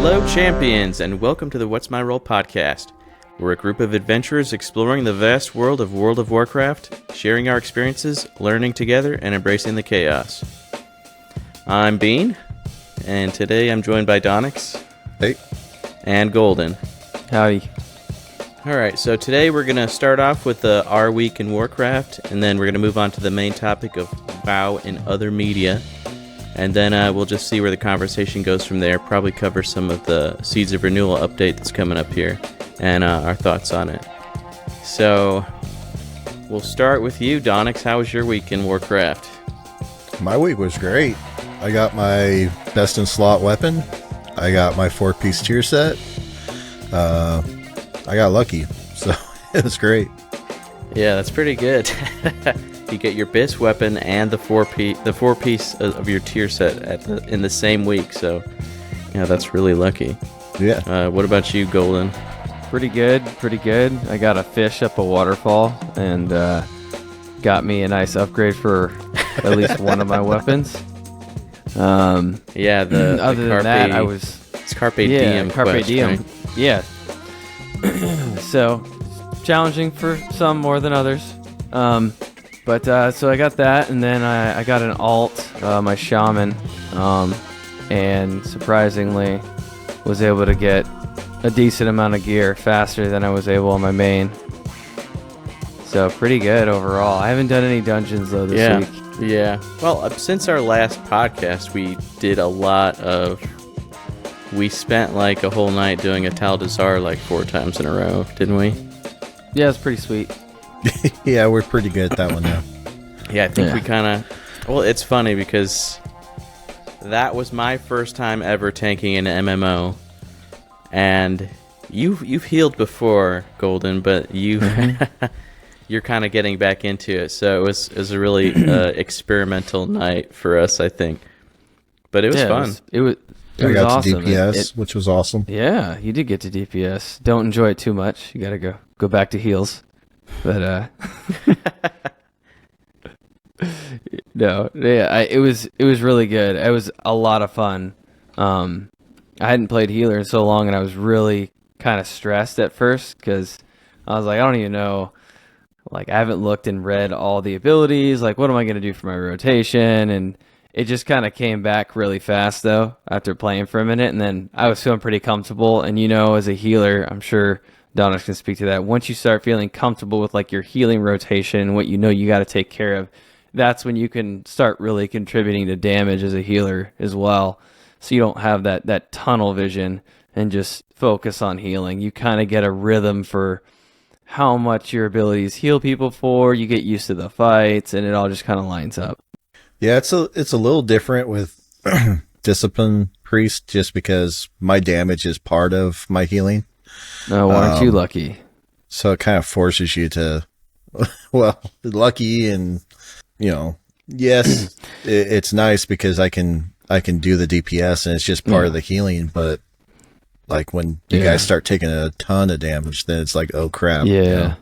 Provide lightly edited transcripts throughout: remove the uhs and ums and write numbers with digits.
Hello, champions, and welcome to the What's My Role podcast. We're a group of adventurers exploring the vast world of World of Warcraft, sharing our experiences, learning together, and embracing the chaos. I'm Bean, and today I'm joined by Donnix. Hey. And Golden. Howdy. Alright, so today we're going to start off with our week in Warcraft, and then we're going to move on to the main topic of WoW and other media. And then we'll just see where the conversation goes from there, probably cover some of the Seeds of Renewal update that's coming up here, and our thoughts on it. So, we'll start with you, Donnix. How was your week in Warcraft? My week was great. I got my best in slot weapon. I got my 4-piece tier set. I got lucky, so it was great. Yeah, that's pretty good. You get your best weapon and the four piece of your tier set in the same week, so yeah, that's really lucky. Yeah. What about you, Golden? Pretty good. I got a fish up a waterfall and got me a nice upgrade for at least one of my weapons. Yeah, the other Carpe, than that, it's Carpe Diem. Carpe quest, Diem. Right? Yeah. So challenging for some more than others. But so I got that, and then I got an alt, my shaman, and surprisingly was able to get a decent amount of gear faster than I was able on my main. So pretty good overall. I haven't done any dungeons though this week. Yeah. Well, since our last podcast, we did a lot of. We spent like a whole night doing a Taldazar like 4 times in a row, didn't we? Yeah, it's pretty sweet. Yeah, we're pretty good at that one now. Yeah, I think we kind of... Well, it's funny because that was my first time ever tanking an MMO. And you've healed before, Golden, but you're kind of getting back into it. So it was a really experimental night for us, I think. But it was fun. It was I got awesome. to DPS, which was awesome. Yeah, you did get to DPS. Don't enjoy it too much. You got to go back to heals. But no, yeah, it was really good. It was a lot of fun. I hadn't played healer in so long, and I was really kind of stressed at first because I was like, I don't even know. Like, I haven't looked and read all the abilities. Like, what am I going to do for my rotation? And it just kind of came back really fast, though, after playing for a minute. And then I was feeling pretty comfortable. And, as a healer, I'm sure Donnix can speak to that. Once you start feeling comfortable with, like, your healing rotation and what you got to take care of, that's when you can start really contributing to damage as a healer as well. So you don't have that tunnel vision and just focus on healing. You kind of get a rhythm for how much your abilities heal people for. You get used to the fights, and it all just kind of lines up. Yeah, it's a little different with Discipline Priest just because my damage is part of my healing. Oh, aren't you lucky? So it kind of forces you to, well, lucky and, yes, it's nice because I can do the DPS and it's just part of the healing, but like when you guys start taking a ton of damage, then it's like, oh crap. Yeah.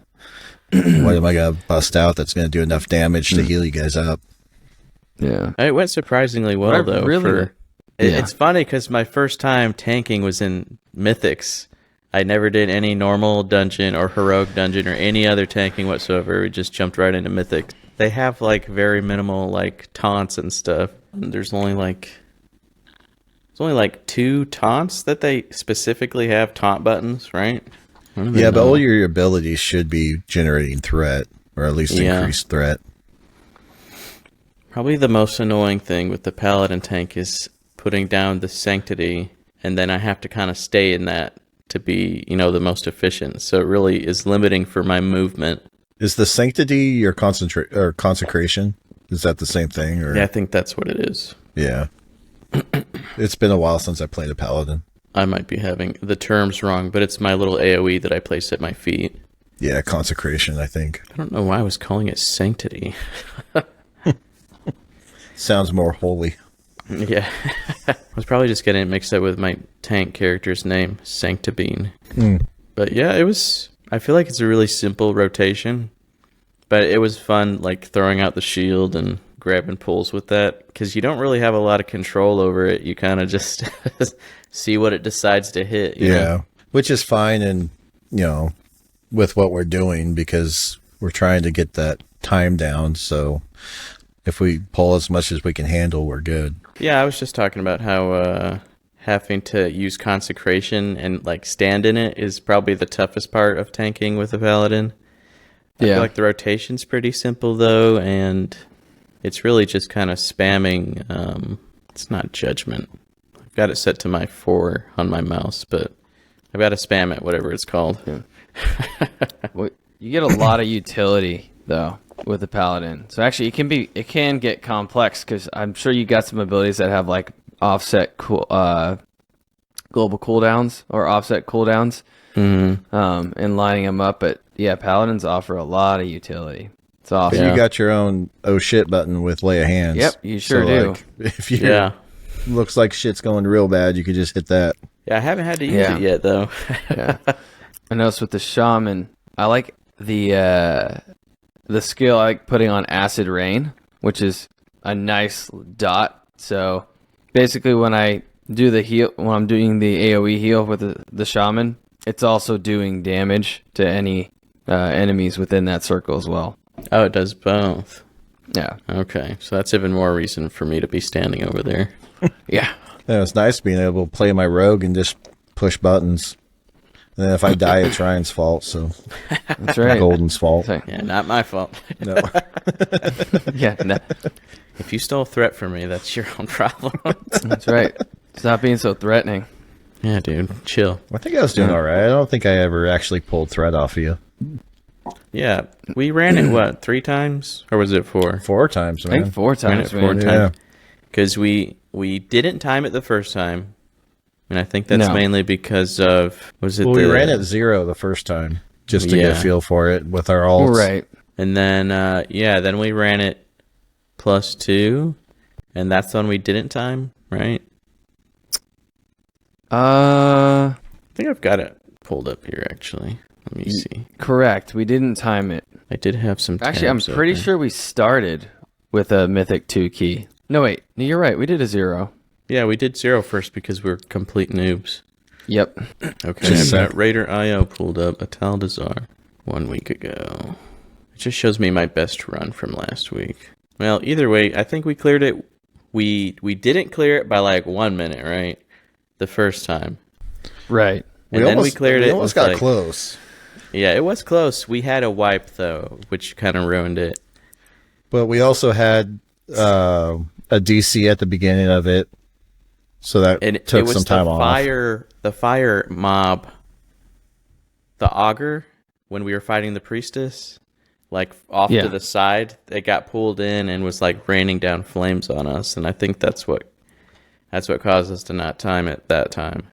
What am I going to bust out that's going to do enough damage to heal you guys up? Yeah. It went surprisingly well, though. Really? It's funny because my first time tanking was in Mythics. I never did any normal dungeon or heroic dungeon or any other tanking whatsoever. We just jumped right into Mythics. They have like very minimal like taunts and stuff. There's only like 2 taunts that they specifically have taunt buttons, right? Yeah, but all your abilities should be generating threat or at least increased threat. Probably the most annoying thing with the Paladin tank is putting down the Sanctity, and then I have to kind of stay in that to be, the most efficient. So it really is limiting for my movement. Is the Sanctity your consecration? Is that the same thing? Or? Yeah, I think that's what it is. Yeah. It's been a while since I played a Paladin. I might be having the terms wrong, but it's my little AoE that I place at my feet. Yeah, consecration, I think. I don't know why I was calling it Sanctity. Sounds more holy. Yeah. I was probably just getting it mixed up with my tank character's name, SheikahBean. But yeah, I feel like it's a really simple rotation, but it was fun, like throwing out the shield and grabbing pulls with that because you don't really have a lot of control over it. You kind of just see what it decides to hit. You know? Which is fine, and with what we're doing, because we're trying to get that time down. So if we pull as much as we can handle, we're good. Yeah, I was just talking about how having to use consecration and like stand in it is probably the toughest part of tanking with a paladin. I feel like the rotation's pretty simple though, and it's really just kind of spamming. It's not judgment. I've got it set to my 4 on my mouse, but I've got to spam it, whatever it's called. Yeah. Well, you get a lot of utility though with the paladin. So actually, it can get complex because I'm sure you got some abilities that have like offset global cooldowns or offset cooldowns, and lining them up. But yeah, paladins offer a lot of utility. It's awesome. You got your own oh shit button with lay of hands. Yep, you sure do. Like, if you looks like shit's going real bad, you could just hit that. Yeah, I haven't had to use it yet though. Yeah. I noticed with the shaman, I like the skill I like putting on acid rain, which is a nice dot. So basically, when I do the heal, when I'm doing the AOE heal with the shaman, it's also doing damage to any enemies within that circle as well. Oh, it does both. Yeah. Okay, so that's even more reason for me to be standing over there. Yeah. Yeah, it's nice being able to play my rogue and just push buttons. And then if I die, it's Ryan's fault. So that's right. Golden's fault. Yeah, not my fault. No. Yeah. No. If you stole a threat from me, that's your own problem. That's right. Stop being so threatening. Yeah, dude, chill. I think I was doing all right. I don't think I ever actually pulled threat off of you. Yeah, we ran it, what, 3 times? Or was it 4? 4 times, man. I think 4 times, Ran it 4 man. times. Because we didn't time it the first time. And I think that's mainly because of, we ran it 0 the first time, just to get a feel for it with our alts. Right. And then, then we ran it +2, and that's the one we didn't time, right? I think I've got it pulled up here, actually. Let me see. Correct. We didn't time it. I did have some Actually, I'm pretty sure we started with a Mythic 2 key. No, wait. No, you're right. We did a 0. Yeah, we did 0 first because we're complete noobs. Yep. Okay, I've got Raider IO pulled up, a Taldazar, 1 week ago. It just shows me my best run from last week. Well, either way, I think we cleared it. We didn't clear it by like 1 minute, right? The first time. Right. And then we cleared it. We almost got close. Yeah, it was close. We had a wipe, though, which kind of ruined it. But we also had a DC at the beginning of it. So that took some time off. The fire mob, the augur, when we were fighting the priestess, like off to the side, it got pulled in and was like raining down flames on us. And I think that's what caused us to not time it that time.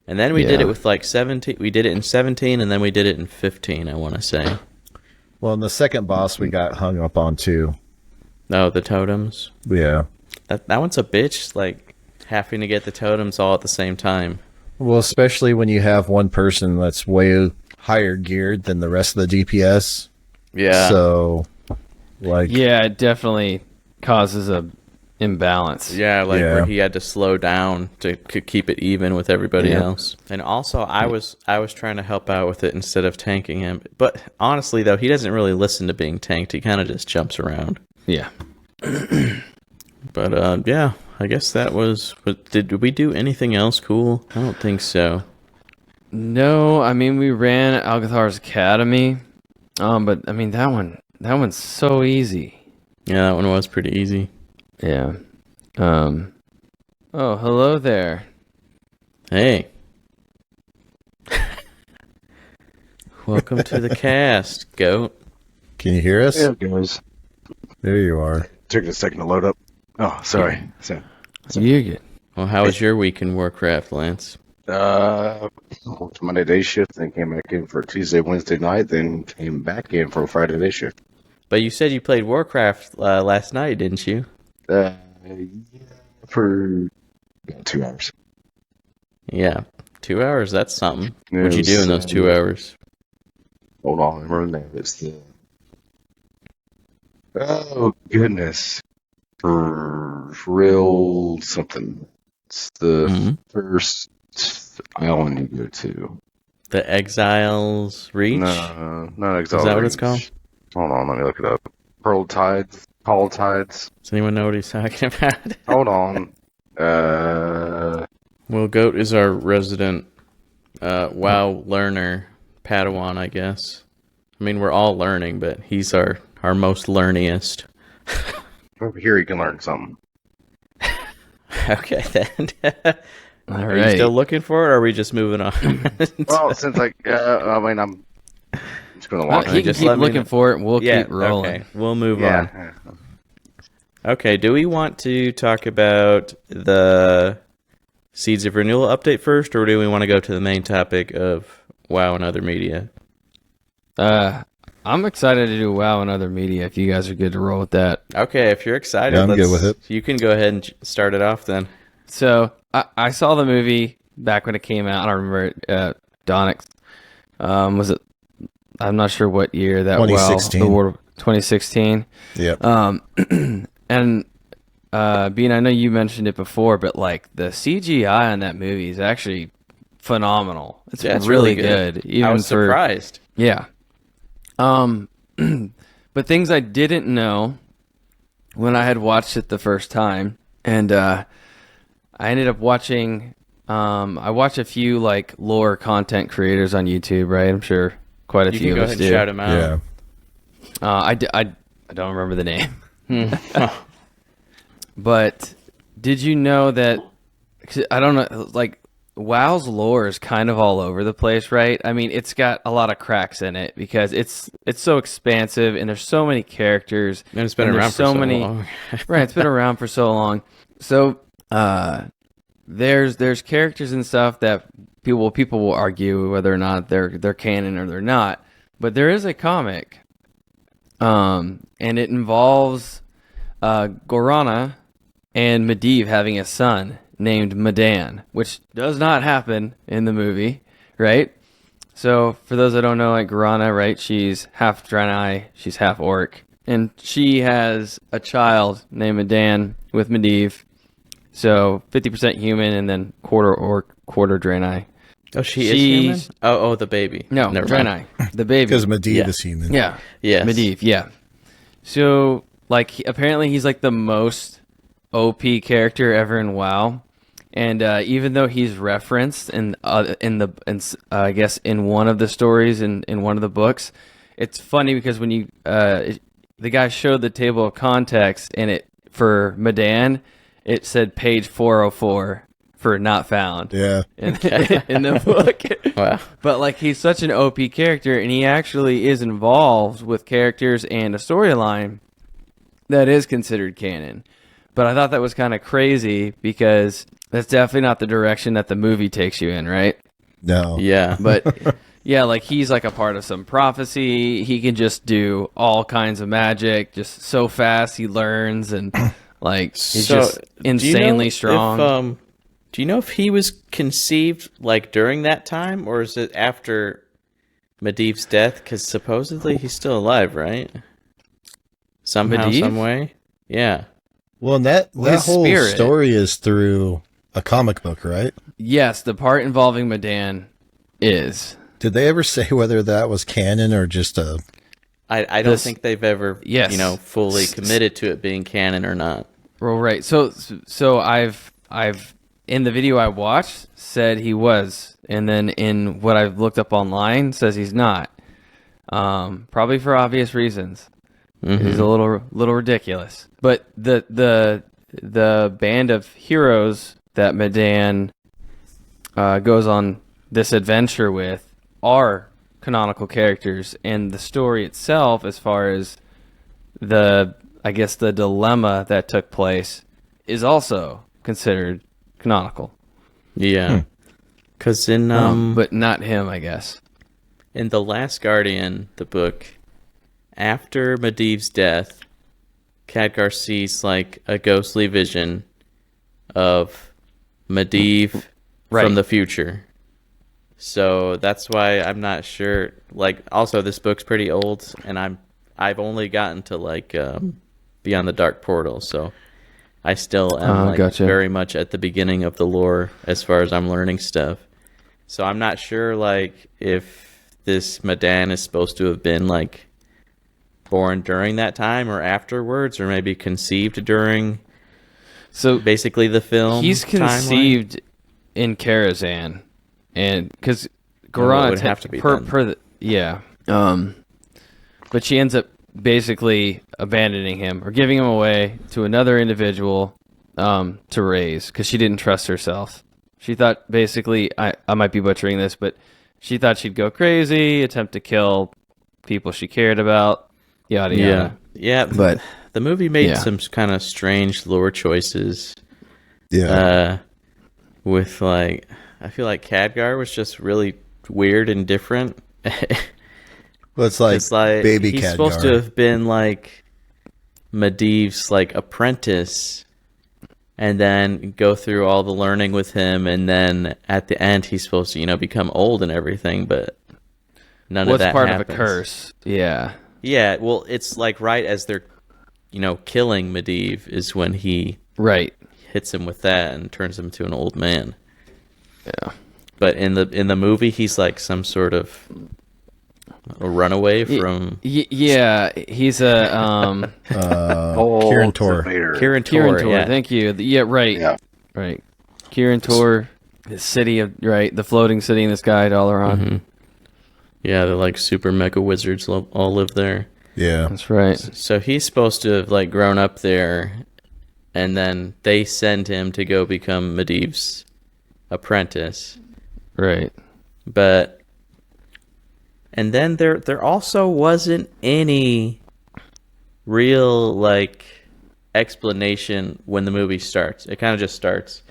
And then we did it with like 17. We did it in 17, and then we did it in 15, I want to say. Well, in the second boss, we got hung up on too. Oh, the totems? Yeah. That one's a bitch, like having to get the totems all at the same time. Well, especially when you have one person that's way higher geared than the rest of the DPS. Yeah. So, like... Yeah, it definitely causes a imbalance. Yeah, where he had to slow down to keep it even with everybody else. And also, I was trying to help out with it instead of tanking him. But honestly, though, he doesn't really listen to being tanked. He kind of just jumps around. Yeah. But yeah, I guess that was. Did we do anything else cool? I don't think so. No, I mean we ran Algathar's Academy, but I mean that one's so easy. Yeah, that one was pretty easy. Yeah. Oh, hello there. Hey. Welcome to the cast, goat. Can you hear us? Yeah, guys. There you are. Took a second to load up. Oh, sorry. You're good. Well, how was your week in Warcraft, Lance? Worked Monday day shift, then came back in for Tuesday, Wednesday night, then came back in for Friday day shift. But you said you played Warcraft last night, didn't you? Yeah, for 2 hours. Yeah, 2 hours, that's something. What'd you do in those 2 hours? Hold on, I remember the name. It's the... Oh, goodness. for real something. It's the Mhm. first island you go to. The Exiles Reach? No, not Is Exile that what it's Reach. called? Hold on, let me look it up. Pearl Tides, Tall Tides. Does anyone know what he's talking about? Hold on. Uh, Well, Goat is our resident WoW learner, Padawan, I guess. I mean, we're all learning, but he's our most learniest. over here you can learn something. Okay, then. All Are you right. still looking for it, or are we just moving on? Well, since I'm just going to Well, walk. he can just keep let me looking know. for it, and we'll Yeah, keep rolling. okay. We'll move on. Yeah. Okay, do we want to talk about the Seeds of Renewal update first, or do we want to go to the main topic of WoW and other media? I'm excited to do WoW and other media. If you guys are good to roll with that. Okay, if you're excited, Yeah, I'm good with it. You can go ahead and start it off then. So I saw the movie back when it came out. I don't remember it. Donnix. Was it? I'm not sure what year that. 2016. The War 2016. Yep. And Bean, I know you mentioned it before, but like the CGI on that movie is actually phenomenal. It's really good. Even I was surprised. Yeah. But things I didn't know when I had watched it the first time, and I ended up watching. I watch a few like lore content creators on YouTube, right? I'm sure quite a You few can go of us ahead and do. shout him out. Yeah. I don't remember the name. Oh, But did you know that? 'Cause I don't know. Like WoW's lore is kind of all over the place, right? I mean, it's got a lot of cracks in it because it's so expansive and there's so many characters. and it's been and around there's for so many. long. Right, it's been around for so long. So there's characters and stuff that people will argue whether or not they're canon or they're not. But there is a comic, and it involves Gorana and Medivh having a son named Medan, which does not happen in the movie, right? So for those that don't know, like Gorana, right? She's half Draenei, she's half Orc, and she has a child named Medan with Medivh. So 50% human and then quarter Orc, quarter Draenei. Oh, she's human? She's- Oh, the baby. No, Never Draenei, mind. the baby. Because Medivh Yeah. is human. Yeah. Yes. Medivh, yeah. So, like, apparently he's like the most OP character ever in WoW, and even though he's referenced I guess in one of the stories in one of the books, it's funny because when you the guy showed the table of context and it for Medan, it said page 404 for not found. Yeah. In the book. Wow. But like he's such an OP character and he actually is involved with characters and a storyline that is considered canon. But I thought that was kind of crazy because that's definitely not the direction that the movie takes you in, right? No. Yeah. But yeah, like he's like a part of some prophecy. He can just do all kinds of magic just so fast he learns and like he's just insanely strong. Do you know if he was conceived like during that time, or is it after Medivh's death? Because supposedly he's still alive, right? Somehow, Medivh? some way. Yeah. Well, and that his whole spirit. story is through a comic book, right? Yes, the part involving Medan is. Did they ever say whether that was canon or just a... I don't think they've ever, Yes. fully committed to it being canon or not. Well, right. So I've in the video I watched said he was, and then in what I've looked up online says he's not. Probably for obvious reasons. Mm-hmm. He's a little ridiculous. But the band of heroes that Medan goes on this adventure with are canonical characters, and the story itself, as far as the dilemma that took place, is also considered canonical. Yeah. Because in But not him, I guess. in The Last Guardian, the book, after Medivh's death, Khadgar sees like a ghostly vision of Medivh Right. from the future. So that's why I'm not sure. Like, also this book's pretty old, and I've only gotten to like Beyond the Dark Portal. So I still am gotcha. very much at the beginning of the lore as far as I'm learning stuff. So I'm not sure if this Madan is supposed to have been born during that time or afterwards, or maybe conceived during basically the film. He's conceived in Karazhan, and because Gorana would have to be but she ends up basically abandoning him or giving him away to another individual to raise because she didn't trust herself. She thought basically, I might be butchering this, but she thought she'd go crazy, attempt to kill people she cared about, yada yada. Yeah, but the movie made some kind of strange lore choices. Yeah. With I feel like Khadgar was just really weird and different. Well, it's like baby he's Khadgar. Supposed to have been Medivh's apprentice, and then go through all the learning with him, and then at the end he's supposed to become old and everything, but none of that part happens. Of a curse. Yeah. Yeah, well, it's right as they're killing Medivh is when he hits him with that and turns him into an old man. Yeah. But in the movie he's some sort of a runaway from yeah, he's a Kirin Tor. Kirin Tor, yeah. Thank you. Yeah, right. Yeah. Right. Kirin Tor, the city of the floating city in the sky, Dalaran. Mm-hmm. Yeah, the super mega wizards all live there. Yeah. That's right. So he's supposed to have grown up there, and then they send him to go become Medivh's apprentice. Right. And then there also wasn't any real explanation when the movie starts. It kind of just starts.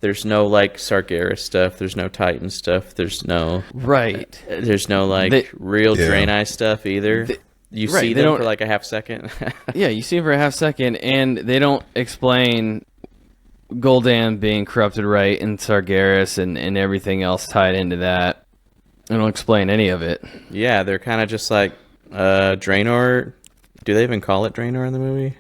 There's no Sargeras stuff. There's no Titan stuff. There's no There's no real Draenei stuff either. You see them for a half second. Yeah, you see them for a half second, and they don't explain Gul'dan being corrupted, right, and Sargeras and everything else tied into that. They don't explain any of it. Yeah, they're kind of just Draenor. Do they even call it Draenor in the movie?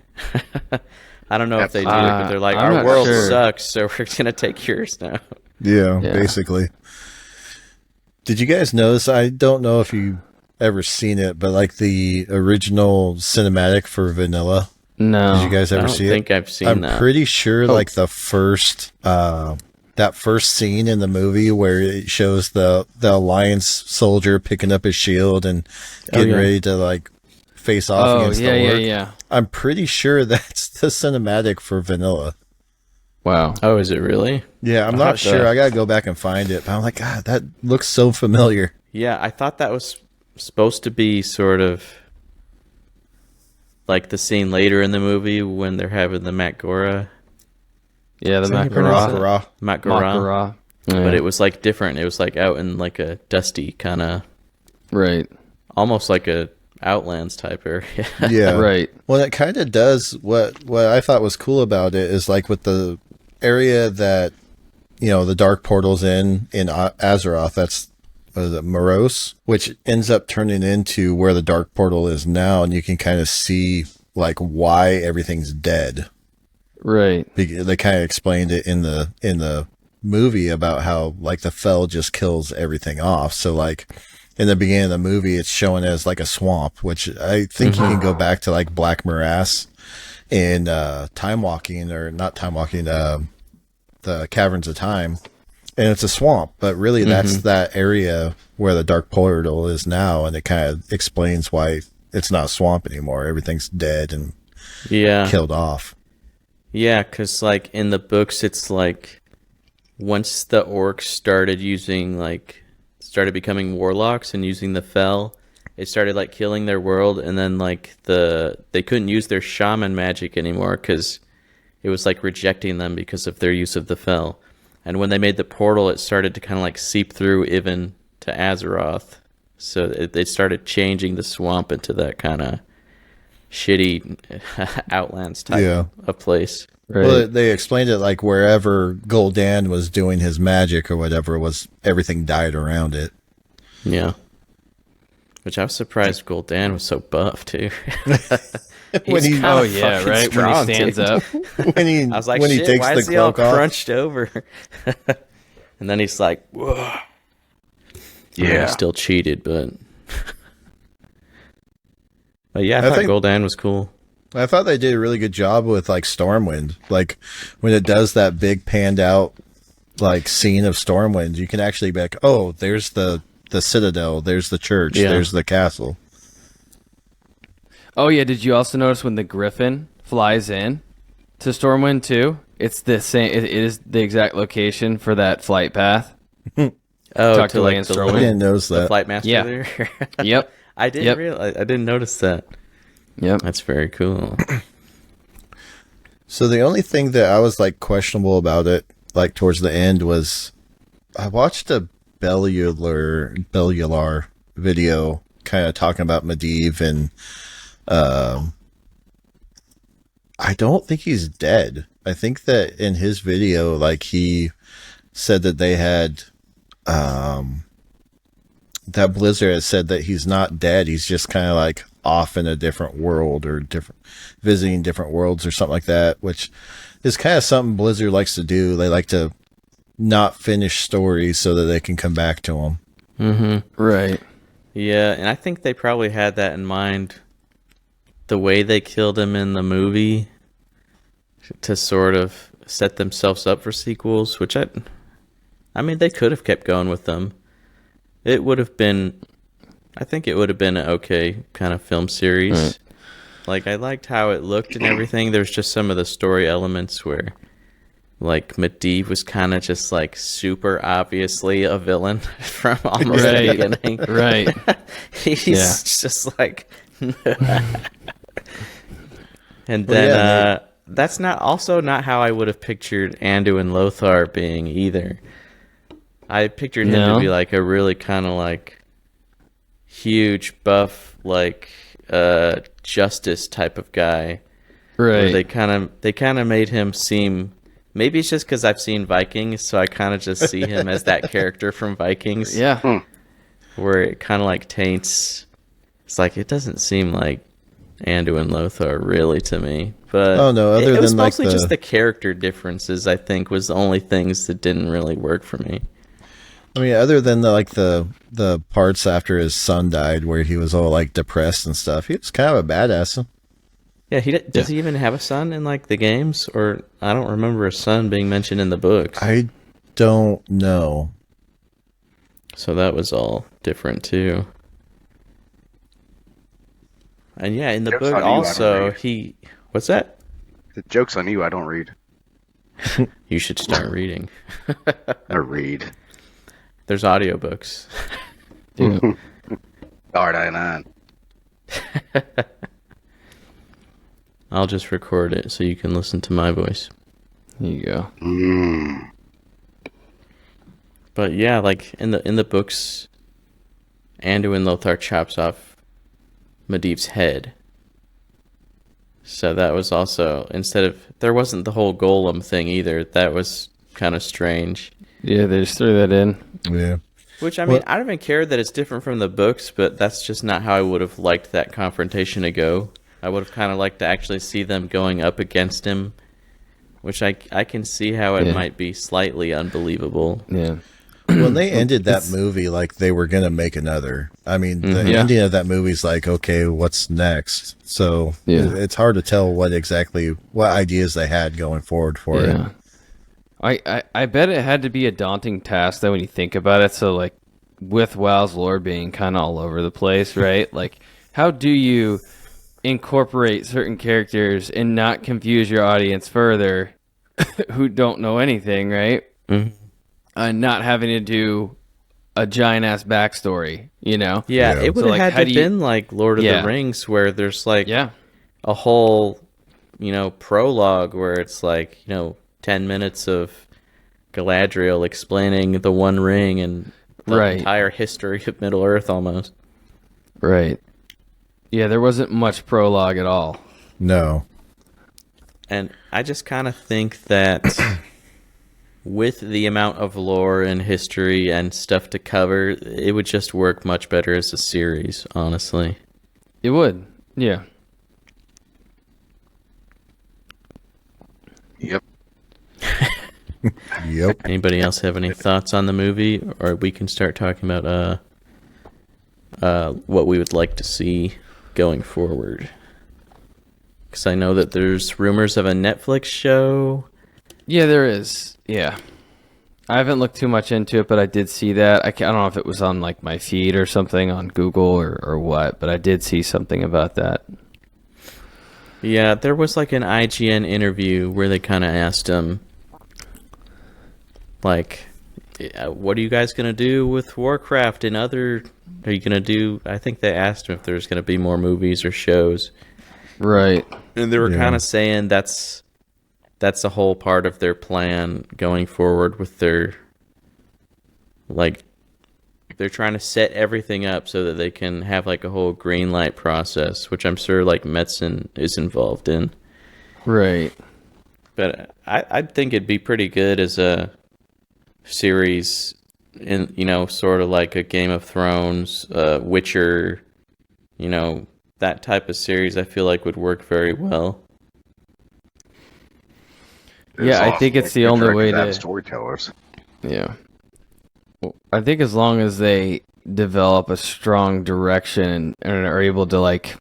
I don't know if they do, but they're our world sucks, so we're going to take yours now. Yeah, basically. Did you guys notice, I don't know if you ever seen it, but the original cinematic for Vanilla? No. Did you guys ever see it? I don't think I've seen that. I'm pretty sure the first... that first scene in the movie where it shows the Alliance soldier picking up his shield and getting ready to face off against the Orc. Yeah. I'm pretty sure that's the cinematic for Vanilla. Wow. Oh, is it really? Yeah, I'm not sure. I gotta go back and find it. But I'm God, that looks so familiar. Yeah, I thought that was supposed to be sort of the scene later in the movie when they're having the Matgora. Yeah, the Matgora. Matgora. Yeah. But it was different. It was out in a dusty kind of, right, almost a Outlands type area. Yeah, right. Well, it kind of does what I thought was cool about it is with the area that the dark portal's in Azeroth. That's Morose, which ends up turning into where the dark portal is now, and you can kind of see why everything's dead. Right. They kind of explained it in the movie about how the fell just kills everything off. So in the beginning of the movie, it's shown as a swamp, which I think you can go back to Black Morass in Time Walking, or not Time Walking, the Caverns of Time, and it's a swamp. But really, that's that area where the dark portal is now, and it kind of explains why it's not a swamp anymore. Everything's dead and killed off. Yeah, because in the books, it's once the orcs started started becoming warlocks and using the Fel, it started killing their world, and then they couldn't use their shaman magic anymore because it was rejecting them because of their use of the Fel. And when they made the portal, it started to kind of seep through even to Azeroth, so they started changing the swamp into that kind of shitty Outlands type of place. Right. Well, they explained it wherever Gul'dan was doing his magic or whatever, everything died around it. Yeah. Which I was surprised Gul'dan was so buff too. when He's he kinda Oh yeah, fucking right. strong, when he stands dude. up. when he I was like, when he shit, takes why the is he all cloak off. crunched over? And then he's like, whoa. I mean, he Yeah. still cheated, but yeah, I I thought think- Gul'dan was cool. I thought they did a really good job with like Stormwind. Like when it does that big panned out like scene of Stormwind, you can actually be like, oh, there's the citadel, there's the church, Yeah. there's the castle. Oh yeah, did you also notice when the Griffin flies in to Stormwind too? It's the same. It is the exact location for that flight path. Oh, Talk to to like Lance the, Stormwind. I little, didn't notice the that. flight master Yeah. there. Yep. I didn't Yep. realize. I didn't notice that. Yep. That's very cool. So the only thing that I was like questionable about it, like towards the end, was I watched a Bellular video kind of talking about Medivh, and I don't think he's dead. I think that in his video, like he said that they had that Blizzard has said that he's not dead. He's just kind of like off in a different world or visiting different worlds or something like that, which is kind of something Blizzard likes to do. They like to not finish stories so that they can come back to them. Mm-hmm. Right. Yeah, and I think they probably had that in mind. The way they killed him in the movie to sort of set themselves up for sequels, which I mean, they could have kept going with them. It would have been, I think it would have been an okay kind of film series. Right. Like, I liked how it looked and everything. There's just some of the story elements where, like, Medivh was kind of just, like, super obviously a villain from almost the Right. beginning. Right. He's Yeah. just like... And Well, then yeah, that's not how I would have pictured Anduin Lothar being either. I pictured him No? to be like a really kind of like huge buff, like justice type of guy. Where Right. they kind of made him seem. Maybe it's just because I've seen Vikings, so I kind of just see him as that character from Vikings. Yeah. Where it kind of like taints. It's like it doesn't seem like Anduin Lothar really to me, but Oh, no, other it was than, like, mostly the- just the character differences. I think was the only things that didn't really work for me. I mean, other than the parts after his son died where he was all like depressed and stuff, he was kind of a badass. Yeah, does he even have a son in like the games, or I don't remember a son being mentioned in the books. I don't know. So that was all different too. And yeah, in the Joke's book on you, I don't also read. what's that? The joke's on you. I don't read. You should start reading. I read. There's audiobooks. Yeah. R99. I'll just record it so you can listen to my voice. There you go. But yeah, like in the books, Anduin Lothar chops off Medivh's head. So that was also, there wasn't the whole golem thing either. That was kind of strange. Yeah, they just threw that in. Yeah. Which, I mean, I don't even care that it's different from the books, but that's just not how I would have liked that confrontation to go. I would have kind of liked to actually see them going up against him, which I can see how it Yeah. might be slightly unbelievable. Yeah. When they ended that movie, like they were gonna make another. I mean, the Yeah. ending of that movie is like, okay, what's next? So Yeah. it's hard to tell what ideas they had going forward for it. Yeah. I bet it had to be a daunting task though when you think about it. So like with WoW's lore being kind of all over the place, right? Like how do you incorporate certain characters and not confuse your audience further who don't know anything, right? Mhm. And not having to do a giant ass backstory, you know? Yeah, Yeah. it would So, have like, how had do to you- been like Lord of Yeah. the Rings, where there's like Yeah. a whole, prologue where it's like, 10 minutes of Galadriel explaining the One Ring and the Right. entire history of Middle Earth almost. Right. Yeah, there wasn't much prologue at all. No. And I just kind of think that with the amount of lore and history and stuff to cover, it would just work much better as a series, honestly. It would. Yeah. Yep. Yep. Anybody else have any thoughts on the movie, or we can start talking about what we would like to see going forward? Because I know that there's rumors of a Netflix show. Yeah, there is. Yeah. I haven't looked too much into it, but I did see that. I don't know if it was on like my feed or something on Google or what, but I did see something about that. Yeah, there was like an IGN interview where they kind of asked him, like, what are you guys going to do with Warcraft and other... Are you going to do... I think they asked him if there's going to be more movies or shows. Right. And they were kind of saying that's a whole part of their plan going forward with their... Like, they're trying to set everything up so that they can have like a whole green light process, which I'm sure like medicine is involved in. Right. But I think it'd be pretty good as a series, in sort of like a Game of Thrones, Witcher, that type of series. I feel like would work very well. Yeah, I think it's the only way to... storytellers. Yeah. I think as long as they develop a strong direction and are able to like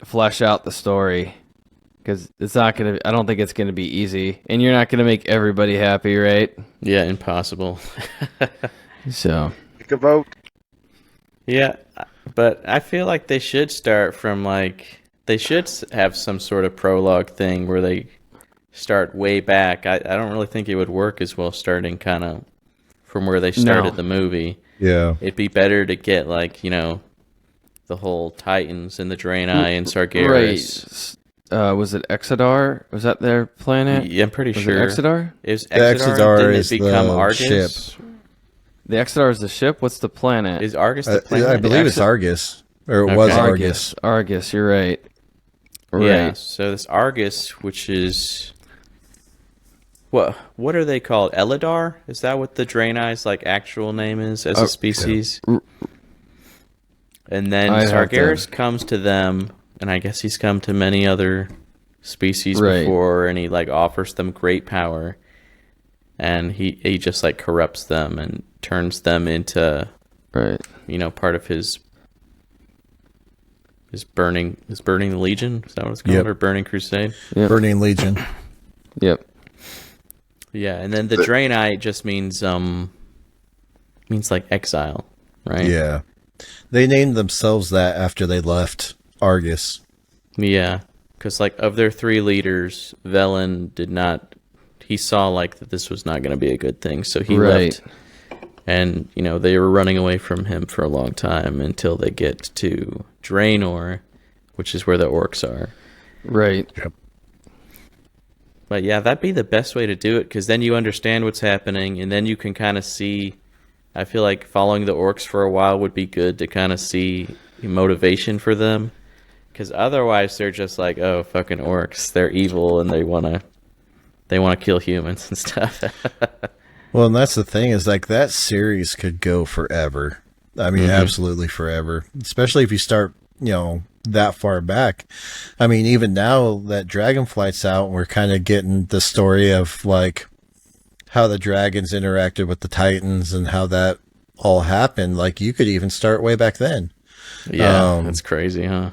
flesh out the story, because it's not gonna. I don't think it's gonna be easy, and you're not gonna make everybody happy, right? Yeah, impossible. So Take a vote. Yeah, but I feel like they should start from they should have some sort of prologue thing where they start way back. I don't really think it would work as well starting kind of from where they started the movie. Yeah. It'd be better to get the whole Titans and the Draenei and Sargeras. Right. Was it Exodar? Was that their planet? Yeah, I'm pretty sure. It Exodar? It was The Exodar. Exodar Didn't is it become the Argus? ship. The Exodar is the ship? What's the planet? Is Argus the planet? I believe it's Argus. Or it was Argus. Argus, you're right. Yeah, so this Argus, which is... What are they called? Eladar? Is that what the Draenei's actual name is as a species? Yeah. And then Sargeras comes to them, and I guess he's come to many other species before, and he offers them great power, and he just corrupts them and turns them into part of his burning legion. Is that what it's called? Yep. Or burning crusade? Yep. Burning Legion. Yep. Yeah, and then the Draenei just means exile, right? Yeah. They named themselves that after they left Argus. Yeah, because of their three leaders, Velen did not. He saw that this was not going to be a good thing, so he left. And they were running away from him for a long time until they get to Draenor, which is where the orcs are. Right. Yep. But yeah, that'd be the best way to do it, because then you understand what's happening, and then you can kind of see. I feel like following the orcs for a while would be good to kind of see motivation for them, because otherwise they're just oh, fucking orcs, they're evil and they want to kill humans and stuff. Well, and that's the thing is that series could go forever. I mean, absolutely forever, especially if you start, that far back. I mean, even now that Dragonflight's out, we're kind of getting the story of how the dragons interacted with the Titans and how that all happened. You could even start way back then. Yeah, that's crazy, huh?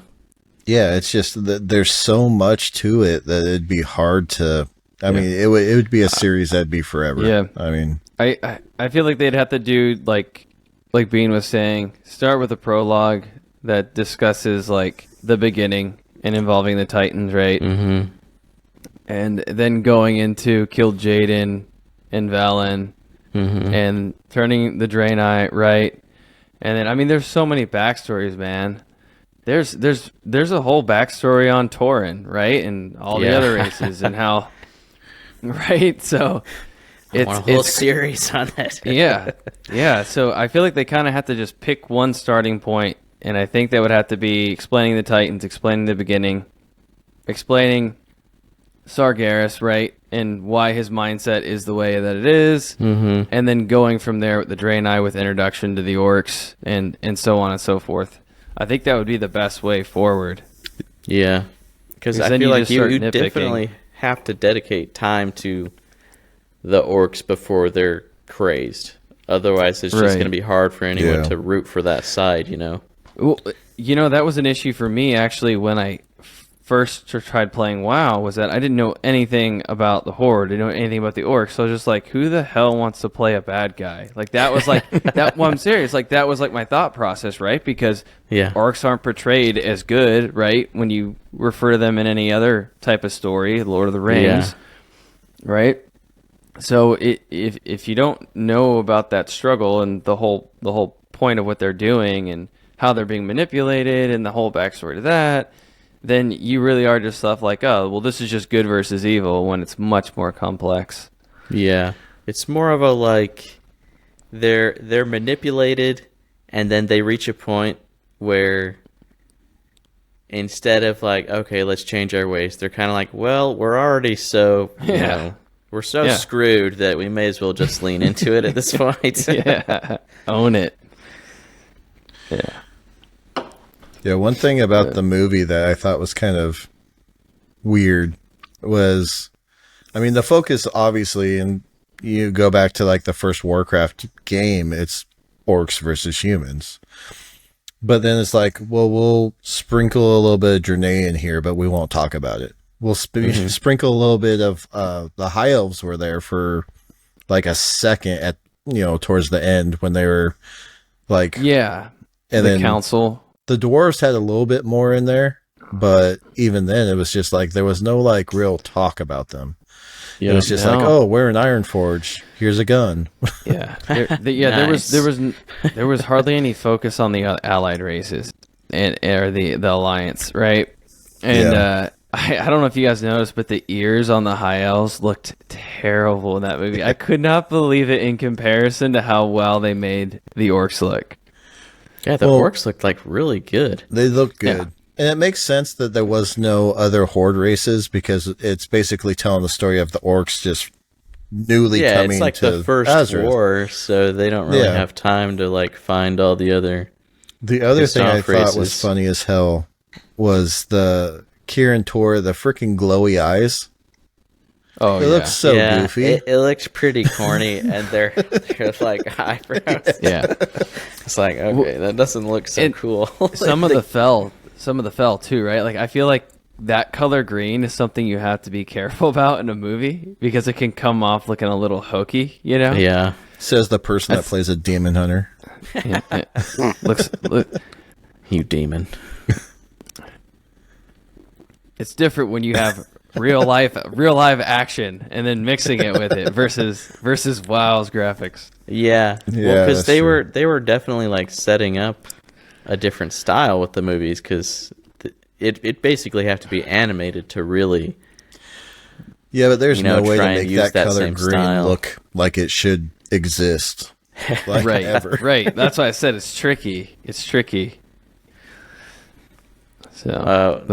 Yeah, it's just that there's so much to it that it'd be hard to. I mean, it would be a series that'd be forever. Yeah, I mean, I feel like they'd have to do like Bean was saying, start with a prologue that discusses the beginning and involving the Titans, right? Mm-hmm. And then going into kill Jaden and Valen and turning the Draenei, right? And then there's so many backstories, man. There's a whole backstory on Tauren, right? And all the other races and how, right? So it's a whole series on that. yeah. So I feel like they kind of have to just pick one starting point. And I think that would have to be explaining the Titans, explaining the beginning, explaining Sargeras, right, and why his mindset is the way that it is, and then going from there with the Draenei with introduction to the orcs and so on and so forth. I think that would be the best way forward. Yeah, because I then feel you like just start you nitpicking. definitely have to dedicate time to the orcs before they're crazed. Otherwise, it's just going to be hard for anyone to root for that side, you know? Well, you know, that was an issue for me, actually, when I first tried playing WoW, was that I didn't know anything about the Horde. I didn't know anything about the orcs. So I was just like, who the hell wants to play a bad guy? Like, that was like, well, I'm serious. Like, that was like my thought process, right? Because orcs aren't portrayed as good, right? When you refer to them in any other type of story, Lord of the Rings, right? So if you don't know about that struggle and the whole point of what they're doing and how they're being manipulated and the whole backstory to that, then you really are just stuff like, oh, well, this is just good versus evil, when it's much more complex. Yeah. It's more of a, like, they're manipulated, and then they reach a point where instead of like, okay, let's change our ways, they're kind of like, well, we're already so, you know, we're so screwed that we may as well just lean into it at this point. Own it. Yeah. Yeah, one thing about the movie that I thought was kind of weird was, I mean, the focus obviously, and you go back to like the first Warcraft game, it's orcs versus humans. But then it's like, well, we'll sprinkle a little bit of Draenei in here, but we won't talk about it. We'll sprinkle a little bit of the High Elves were there for like a second at, you know, towards the end when they were like, and the council. The dwarves had a little bit more in there, but even then it was just like there was no like real talk about them. It was just like, oh, we're in Ironforge. Here's a gun. Nice. There was hardly any focus on the allied races or the alliance, right? And I don't know if you guys noticed, but the ears on the High Elves looked terrible in that movie. I could not believe it in comparison to how well they made the orcs look. Yeah, the orcs looked like really good. They look good. Yeah. And it makes sense that there was no other horde races because it's basically telling the story of the orcs just newly coming to it's like the first Azeroth. war, so they don't really have time to like find all the other. The other thing I thought was funny as hell was the Kieran Tor, the freaking glowy eyes. Oh, it looks so goofy. It looks pretty corny, and they're like eyebrows. Yeah, it's like, okay, that doesn't look so cool. Some of the fell too, right? Like, I feel like that color green is something you have to be careful about in a movie because it can come off looking a little hokey, you know? Yeah. Says the person that plays a demon hunter. Look, you demon. It's different when you have real live action and then mixing it with it versus WoW's graphics. Yeah, because they were definitely like setting up a different style with the movies because it basically have to be animated to really. Yeah, but there's no way to try and make use that color same green style. look like it should exist. Like Right, ever. right. That's why I said it's tricky. It's tricky. So,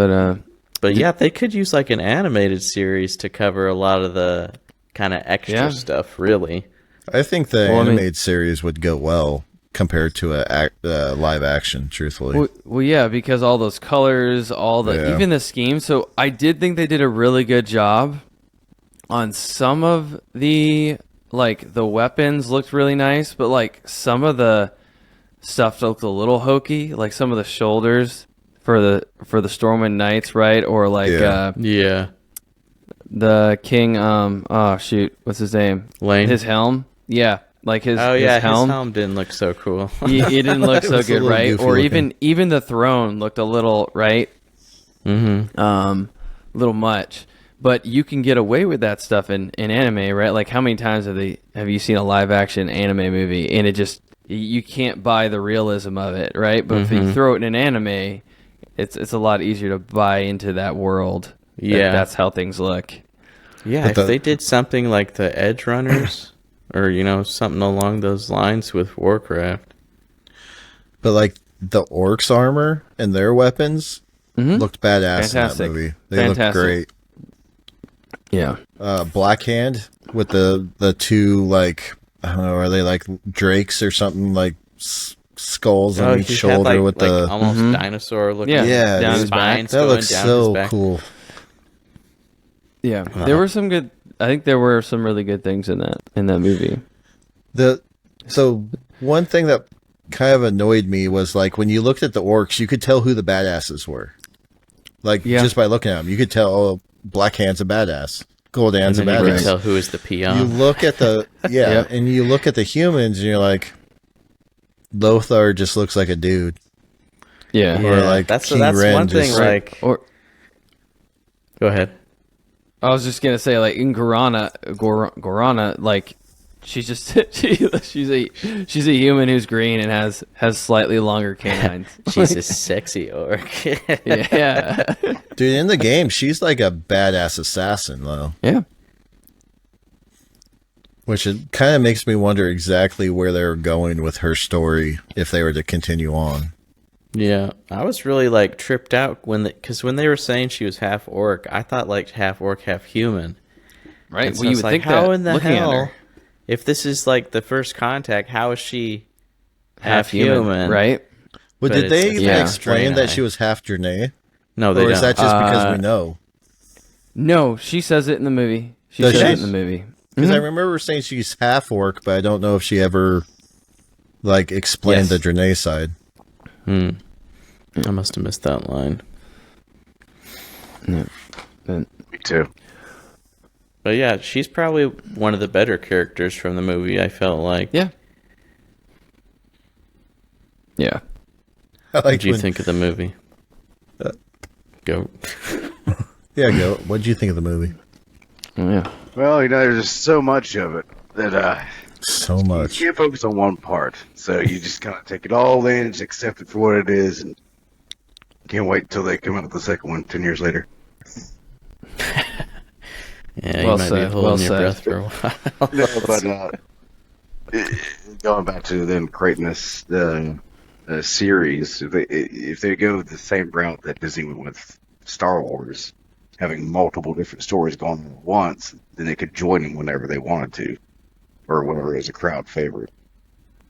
but yeah, they could use like an animated series to cover a lot of the kind of extra stuff. Really, I think the animated series would go well compared to a live action. Truthfully, well, yeah, because all those colors, even the scheme. So I did think they did a really good job on some of the the weapons looked really nice, but like some of the stuff looked a little hokey, like some of the shoulders for the Stormwind Knights, right? Or like the king what's his name? Lane. His helm. Yeah. Like his helm. His helm didn't look so cool. It didn't look so good, right? Or looking. even the throne looked a little, right? Mm-hmm. A little much. But you can get away with that stuff in anime, right? Like, how many times have you seen a live action anime movie and it just, you can't buy the realism of it, right? But if you throw it in an anime, it's a lot easier to buy into that world. Yeah, that's how things look. Yeah, if they did something like the Edge Runners, or something along those lines with Warcraft. But like the orcs' armor and their weapons looked badass in that movie. They looked great. Yeah. Black Hand with the two, like, I don't know, are they like drakes or something, like skulls on each shoulder had, with the almost dinosaur looking down his spines back. That looks down so his back. cool. Yeah, there were some good. I think there were some really good things in that movie. So one thing that kind of annoyed me was like when you looked at the orcs, you could tell who the badasses were. Like just by looking at them, you could tell Black Hand's a badass, Gold Hand's a And then you can badass. tell who is the peon. You look at the and you look at the humans, and you're like, Lothar just looks like a dude. Yeah, Or like that's King one Ren thing. just- Like, or go ahead. I was just gonna say, like in Gorana, like she's just she's a human who's green and has slightly longer canines. She's a sexy orc. Yeah, Dude, in the game, she's like a badass assassin, though. yeah. Which it kind of makes me wonder exactly where they're going with her story if they were to continue on. Yeah, I was really like tripped out because when they were saying she was half orc, I thought like half orc, half human. Right. And so Well, you it's would like, think how that in the looking at hell, her. if this is like the first contact, how is she Half half human? right? But But did they it's even yeah. explain that Draenei. she was half Draenei? No, they Or don't. is that just because we know? No, she says it in the movie. She Does says she? it in the movie. Because I remember saying she's half orc, but I don't know if she ever like explained Yes. the Draenei side. I must have missed that line. Yeah. But, Me too. But yeah, she's probably one of the better characters from the movie. I felt like. yeah. Yeah. I like What did you when- think of the movie? Go. Yeah, go. What did you think of the movie? Yeah. Well, there's just so much of it that So you much. can't focus on one part. So you just kind of take it all in, just accept it for what it is, and can't wait until they come out with the second one 10 years later. Yeah, Well you might be said, holding well your said. breath for a while. No, but going back to them creating this series, if they go the same route that Disney went with Star Wars, having multiple different stories going on at once, then they could join them whenever they wanted to, or whenever is a crowd favorite.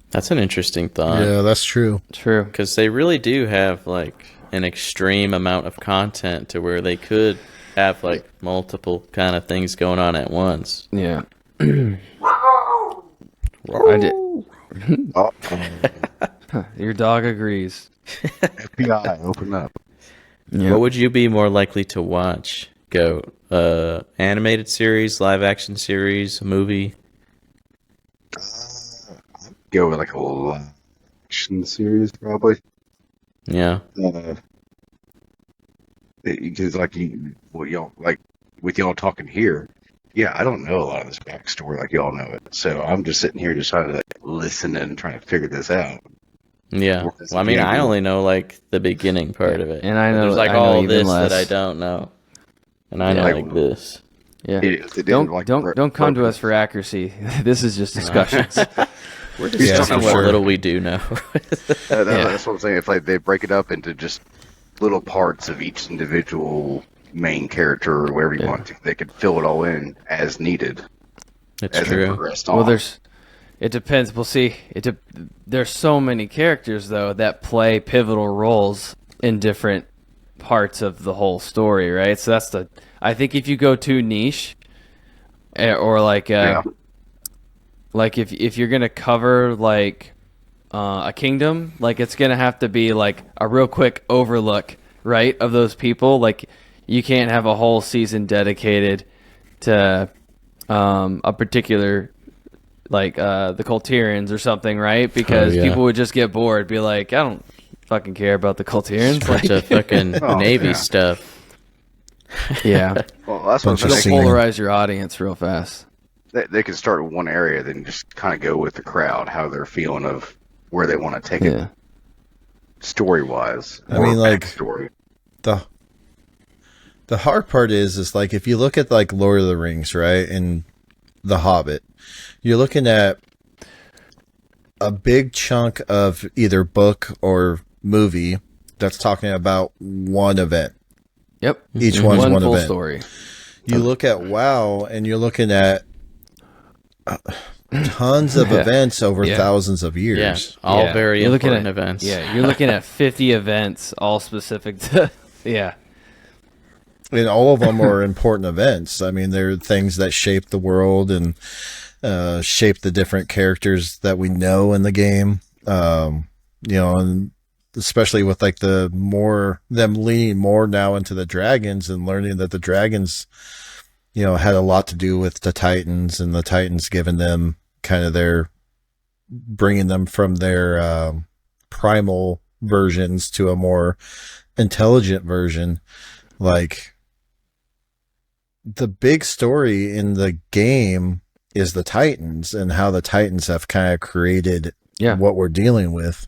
That's an interesting thought. Yeah, that's true. True. Because they really do have like an extreme amount of content to where they could have like multiple kind of things going on at once. Yeah. I did. Oh, Your dog agrees. FBI, open up. Yeah. What would you be more likely to watch? Go animated series, live action series, movie? Go with like a live action series, probably. Yeah. Because what y'all like with y'all talking here, yeah, I don't know a lot of this backstory like y'all know it. So I'm just sitting here just trying to listen and trying to figure this out. Yeah. Well, I mean, I only know like the beginning part of it. And I But know- there's like I know all even this less. that I don't know. And I know Like- like this. Yeah. If they didn't Don't like don't come to us for accuracy. This is just discussions. We're Yeah, discussing for what sure. little we do know. That's what I'm saying. If like they break it up into just little parts of each individual main character or wherever you want to, they could fill it all in as needed It's as they true. progressed on. Well, it depends. We'll see. There's so many characters though that play pivotal roles in different parts of the whole story, right? So I think if you go too niche, or like like if you're gonna cover like a kingdom, like it's gonna have to be like a real quick overlook, right, of those people. Like you can't have a whole season dedicated to a particular like the Colterians or something, right? Because yeah. people would just get bored, be like, I don't fucking care about the Colterians. Bunch of fucking Oh, Navy yeah. stuff. Yeah, well, that's what Bunch I'm of saying. you'll singing. polarize your audience real fast. They can start in one area, then just kind of go with the crowd, how they're feeling of where they want to take Yeah, it story wise. I mean, like- story. The hard part is like if you look at like Lord of the Rings, right, and The Hobbit, you're looking at a big chunk of either book or movie that's talking about one event. yep. Each one's one full event. story. You look at WoW, and you're looking at tons of events over Yeah. thousands of years. Yeah, all Yeah. very You're looking important at- events. Yeah, you're looking at 50 events, all specific to. Yeah, And all of them are important events. I mean, they're things that shape the world and shape the different characters that we know in the game. And especially with like them leaning more now into the dragons and learning that the dragons, had a lot to do with the Titans, and the Titans giving them kind of bringing them from their primal versions to a more intelligent version. Like, the big story in the game is the Titans and how the Titans have kind of created what we're dealing with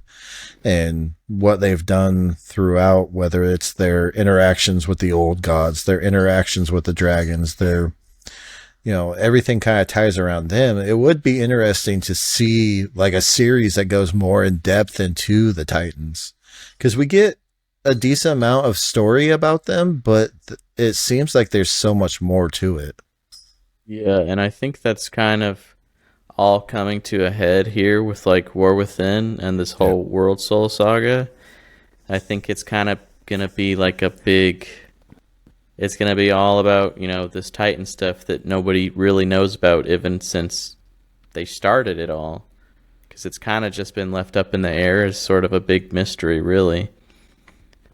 and what they've done throughout, whether it's their interactions with the old gods, their interactions with the dragons, everything kind of ties around them. It would be interesting to see like a series that goes more in depth into the Titans, because we get a decent amount of story about them, but it seems like there's so much more to it. Yeah, and I think that's kind of all coming to a head here with like War Within and this whole World Soul saga. I think it's kind of gonna be like it's gonna be all about, this Titan stuff that nobody really knows about, even since they started it all, because it's kind of just been left up in the air as sort of a big mystery, really.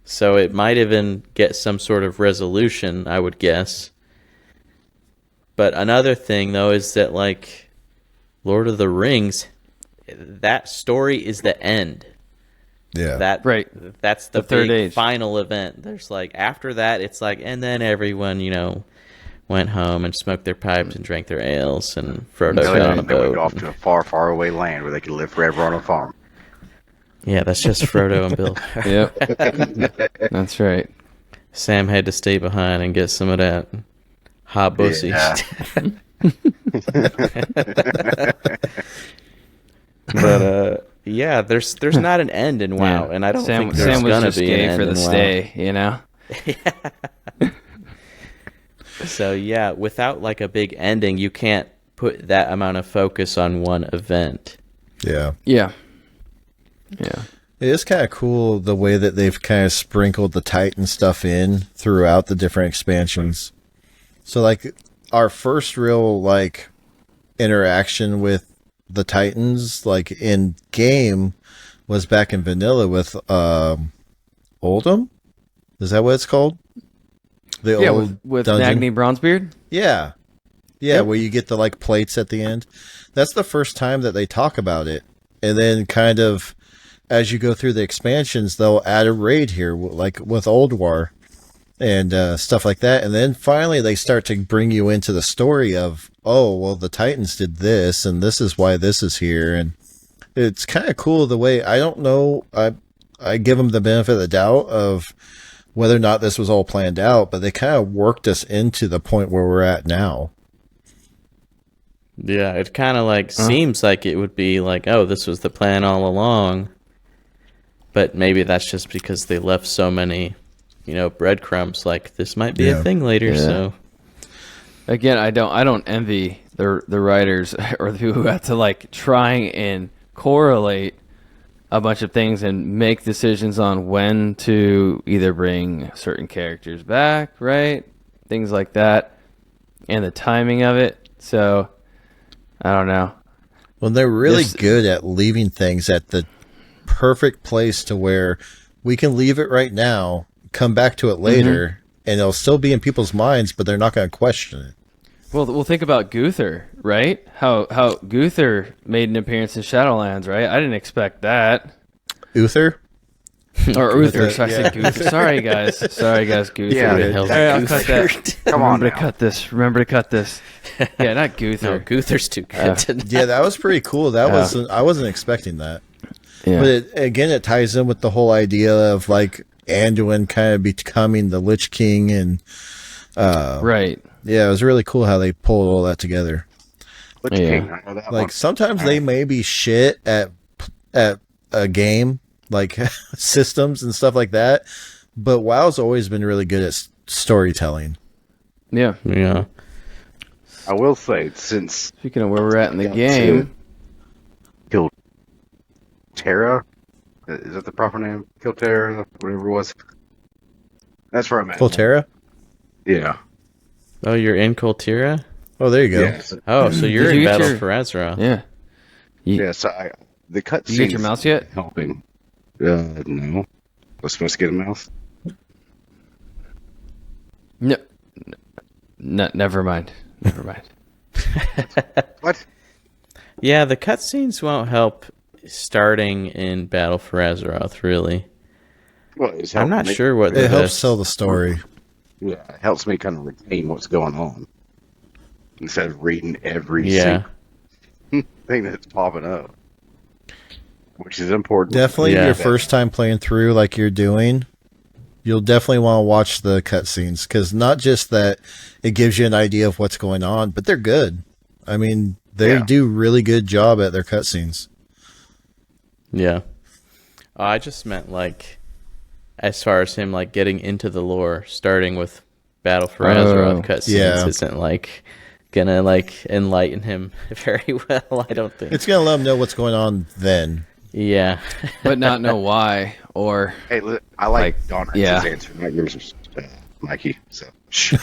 So it might even get some sort of resolution, I would guess. But another thing, though, is that, like, Lord of the Rings, that story is the end. Yeah. That's the third big age. final event. There's, like, after that, it's like, and then everyone, went home and smoked their pipes and drank their ales, and Frodo got on a They went boat. off to a far, far away land where they could live forever on a farm. Yeah, that's just Frodo and Bill. Yep. That's right. Sam had to stay behind and get some of that hot pussy. Yeah. But there's not an end in WoW, and I don't think there's Sam was gonna just be an gay end for the in WoW. stay, So yeah, without like a big ending, you can't put that amount of focus on one event. Yeah. Yeah. It is kind of cool the way that they've kind of sprinkled the Titan stuff in throughout the different expansions. So like our first real like interaction with the Titans like in game was back in vanilla with Oldham. Is that what it's called? The old with dungeon? Magni Bronzebeard. Yeah. Yep. Where you get the like plates at the end. That's the first time that they talk about it. And then kind of as you go through the expansions, they'll add a raid here, like with Old War and stuff like that. And then finally they start to bring you into the story of, oh, well, the Titans did this, and this is why this is here. And it's kind of cool the way, I don't know, I give them the benefit of the doubt of whether or not this was all planned out, but they kind of worked us into the point where we're at now. Yeah, it kind of like seems like it would be like, oh, this was the plan all along. But maybe that's just because they left so many, breadcrumbs. Like this might be a thing later. Yeah. So Again, I don't envy the writers or the people who have to like try and correlate a bunch of things and make decisions on when to either bring certain characters back, right? Things like that, and the timing of it. So I don't know. Well, they're really good at leaving things at the perfect place to where we can leave it right now, come back to it later, and it'll still be in people's minds, but they're not going to question it. Well, we'll think about Gunther, right? How Gunther made an appearance in Shadowlands, right? I didn't expect that. Uther? Or Uther. I said Gunther. Sorry, guys, Gunther. Yeah, Who the hell's I'll Gunther? cut that. Come on Remember to cut this. Yeah, not Gunther. No, Gunther's too good. Yeah, that was pretty cool. I wasn't expecting that. Yeah. But it ties in with the whole idea of like Anduin kind of becoming the Lich King, and right. yeah, it was really cool how they pulled all that together. Lich Yeah. King, I know that Like one. sometimes they may be shit at a game, like systems and stuff like that, but WoW's always been really good at storytelling. Yeah. Yeah. I will say, since Speaking of where we're at in the Yeah, game, killed Terra, is that the proper name? Kill Terra, whatever it was. That's where I'm at. Volterra? Yeah. Oh, you're in Coltira? Oh, there you go. Yeah. Oh, so you're Did in you get Battle your- for Azeroth. Yeah. Yeah. So the cutscene. Did you get your mouse yet? Helping. No. Was supposed to get a mouse. No. Never mind. Never mind. What? Yeah, the cutscenes won't help starting in Battle for Azeroth, really. Well, it's I'm helping not me. sure what the It helps best- tell the story. Yeah, it helps me kind of retain what's going on instead of reading every Yeah. single thing that's popping up, which is important. Definitely Yeah. your first time playing through like you're doing, you'll definitely want to watch the cutscenes because not just that it gives you an idea of what's going on, but they're good. I mean, they Yeah. do really good job at their cutscenes. Yeah. Oh, I just meant like as far as him like getting into the lore, starting with Battle for Azeroth cutscenes yeah. isn't like gonna like enlighten him very well, I don't think. It's going to let them know what's going on then. Yeah. But not know why or Hey, I like Like, Donnix's yeah. answer, not yours, Mikey. So, shh.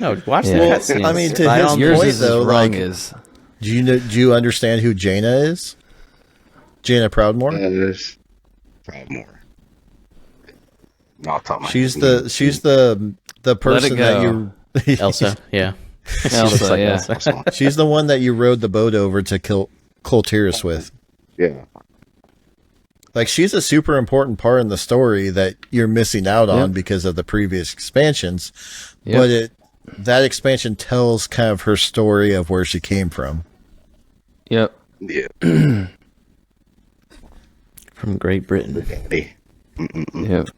No, watch the Yeah. cutscenes. I mean, to By his all yours point, is though, as wrong like- as Do you understand who Jaina is? Jaina Proudmoore? There's probably more. Not top of my She's head. the person that you Elsa, yeah. She Elsa, looks like yeah. Elsa. She's the one that you rode the boat over to kill Coltyrus with. Yeah. Like she's a super important part in the story that you're missing out on Yep. because of the previous expansions. Yep. But that expansion tells kind of her story of where she came from. Yep. Yeah. From Great Britain. Daddy. Yep.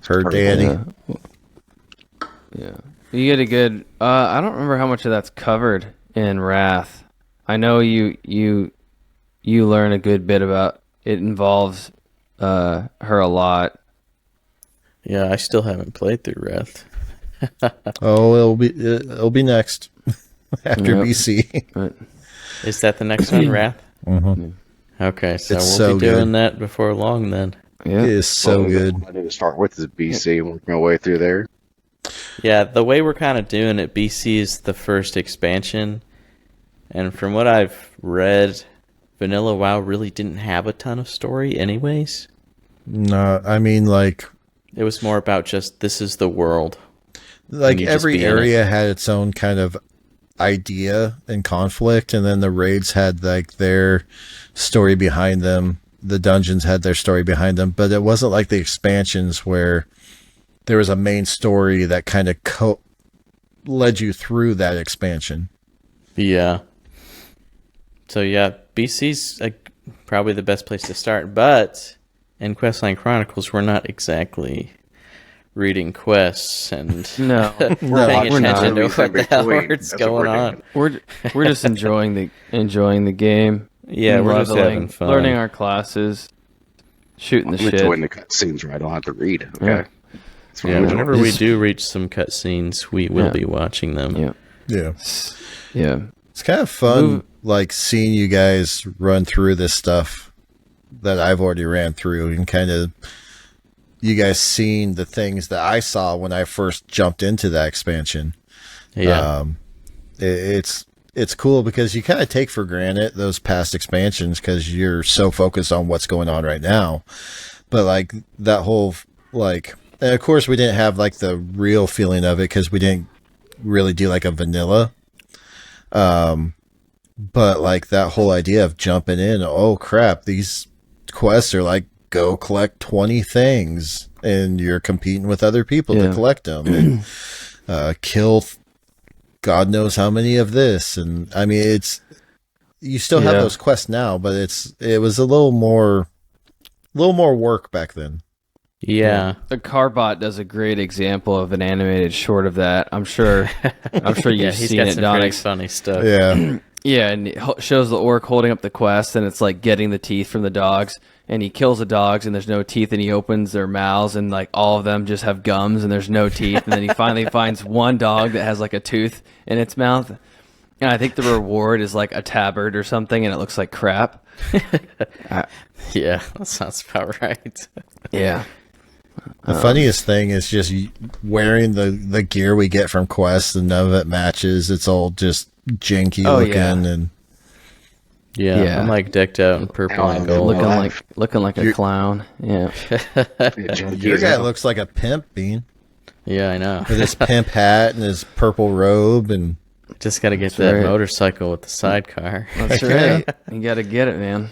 Her Her daddy. Yeah. Yeah. You get a good I don't remember how much of that's covered in Wrath. I know you learn a good bit about it involves her a lot. Yeah, I still haven't played through Wrath. Oh, it'll be next after Yep. BC. But Is that the next one, Wrath? Mhm. Okay, so It's we'll so be doing good. that before long then. yeah. It is so Well, good. what I need to start with is BC and work my way through there. Yeah, the way we're kind of doing it, BC is the first expansion. And from what I've read, Vanilla WoW really didn't have a ton of story anyways. No, I mean like It was more about just, this is the world. like you just every be in area had its own kind of idea and conflict, and then the raids had like their story behind them. The dungeons had their story behind them, but it wasn't like the expansions where there was a main story that kind of led you through that expansion. Yeah. So yeah, BC's like probably the best place to start, but in Questline Chronicles, we're not exactly reading quests and No. paying we're attention not. to what the hell Between. what's That's what going we're on. doing. We're just enjoying the game. Yeah, we're just leveling, having fun. learning our classes, shooting the I'm shit. enjoying the cutscenes where I don't have to read. Okay. Yeah. That's what Yeah, I'm enjoying. whenever we It's- do reach some cutscenes, we will Yeah. be watching them. Yeah. Yeah. Yeah. It's kind of fun, Move- like seeing you guys run through this stuff that I've already ran through, and kind of you guys seeing the things that I saw when I first jumped into that expansion. Yeah. It's cool because you kind of take for granted those past expansions because you're so focused on what's going on right now. But like that whole like, and of course we didn't have like the real feeling of it because we didn't really do like a vanilla. But like that whole idea of jumping in, oh crap, these quests are like go collect 20 things and you're competing with other people to Yeah. collect them and kill God knows how many of this. And I mean, you still have Yeah. those quests now, but it was a little more work back then. yeah. The Carbot does a great example of an animated short of that. I'm sure you've Yeah, he's seen got it, some pretty Donnix. funny stuff. Yeah. Yeah, and it shows the orc holding up the quest, and it's like getting the teeth from the dogs, and he kills the dogs, and there's no teeth, and he opens their mouths, and like all of them just have gums, and there's no teeth, and then he finally finds one dog that has like a tooth in its mouth, and I think the reward is like a tabard or something, and it looks like crap. Yeah, that sounds about right. Yeah, The funniest thing is just wearing the gear we get from Quest, and none of it matches. It's all just janky looking, and yeah, I'm like decked out in purple and gold. Looking like a clown. Yeah. your guy looks like a pimp, Bean, Yeah, I know. with his pimp hat and his purple robe, and Just got to get that motorcycle with the sidecar. That's right. You got to get it, man.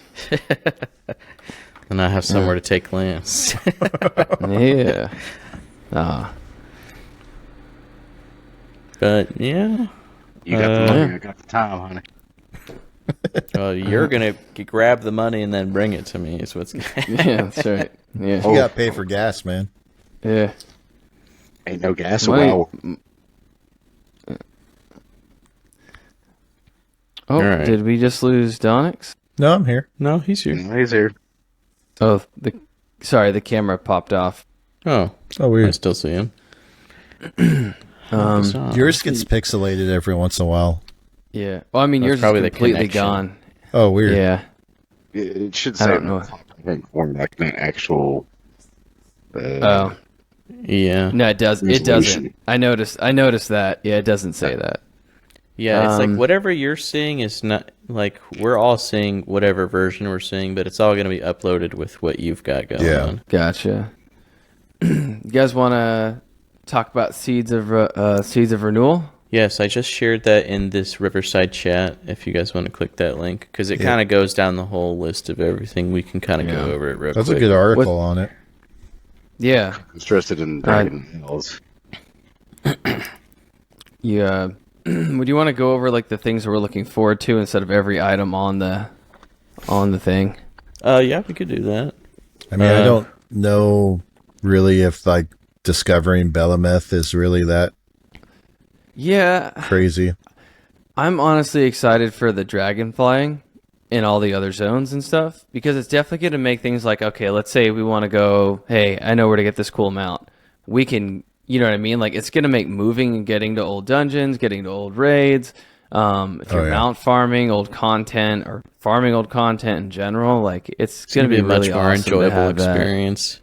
And I have somewhere to take Lance. Yeah. But yeah, You got the money, I got the time, honey. well, you're gonna grab the money and then bring it to me. Is what's. Yeah, that's right. Yeah. you got to pay for gas, man. Yeah. Ain't no gas Money- around. Oh, All right. did we just lose Donnix? No, I'm here. No, he's here. He's here. Oh, the camera popped off. Oh, Oh, I weird. still see him. Yours gets pixelated every once in a while. Yeah. Well, I mean, That's yours is probably the completely connection. gone. Oh, weird. Yeah. It should I say don't know. form like an actual. Oh. Yeah. No, it does. It Resolution. doesn't. I noticed that. Yeah, it doesn't say that. Yeah, it's like Um, whatever you're seeing is not like we're all seeing whatever version we're seeing, but it's all going to be uploaded with what you've got going Yeah. on. Gotcha. You guys want to talk about Seeds of Renewal? Yes, I just shared that in this Riverside chat. If you guys want to click that link, because it kind of goes down the whole list of everything. We can kind of go over it real That's quick. a good article on it. Yeah. Interested in Dragon Hills. Yeah. Would you want to go over like the things that we're looking forward to instead of every item on the thing? Yeah, we could do that. I mean, I don't know really if like discovering Belemeth is really that Yeah. crazy. I'm honestly excited for the dragon flying in all the other zones and stuff, because it's definitely going to make things like, okay, let's say we want to go, hey, I know where to get this cool mount. We can, you know what I mean? Like, it's going to make moving and getting to old dungeons, getting to old raids, if you're mount farming old content or farming old content in general, like, it's going to be a much really more awesome to enjoyable have that. experience.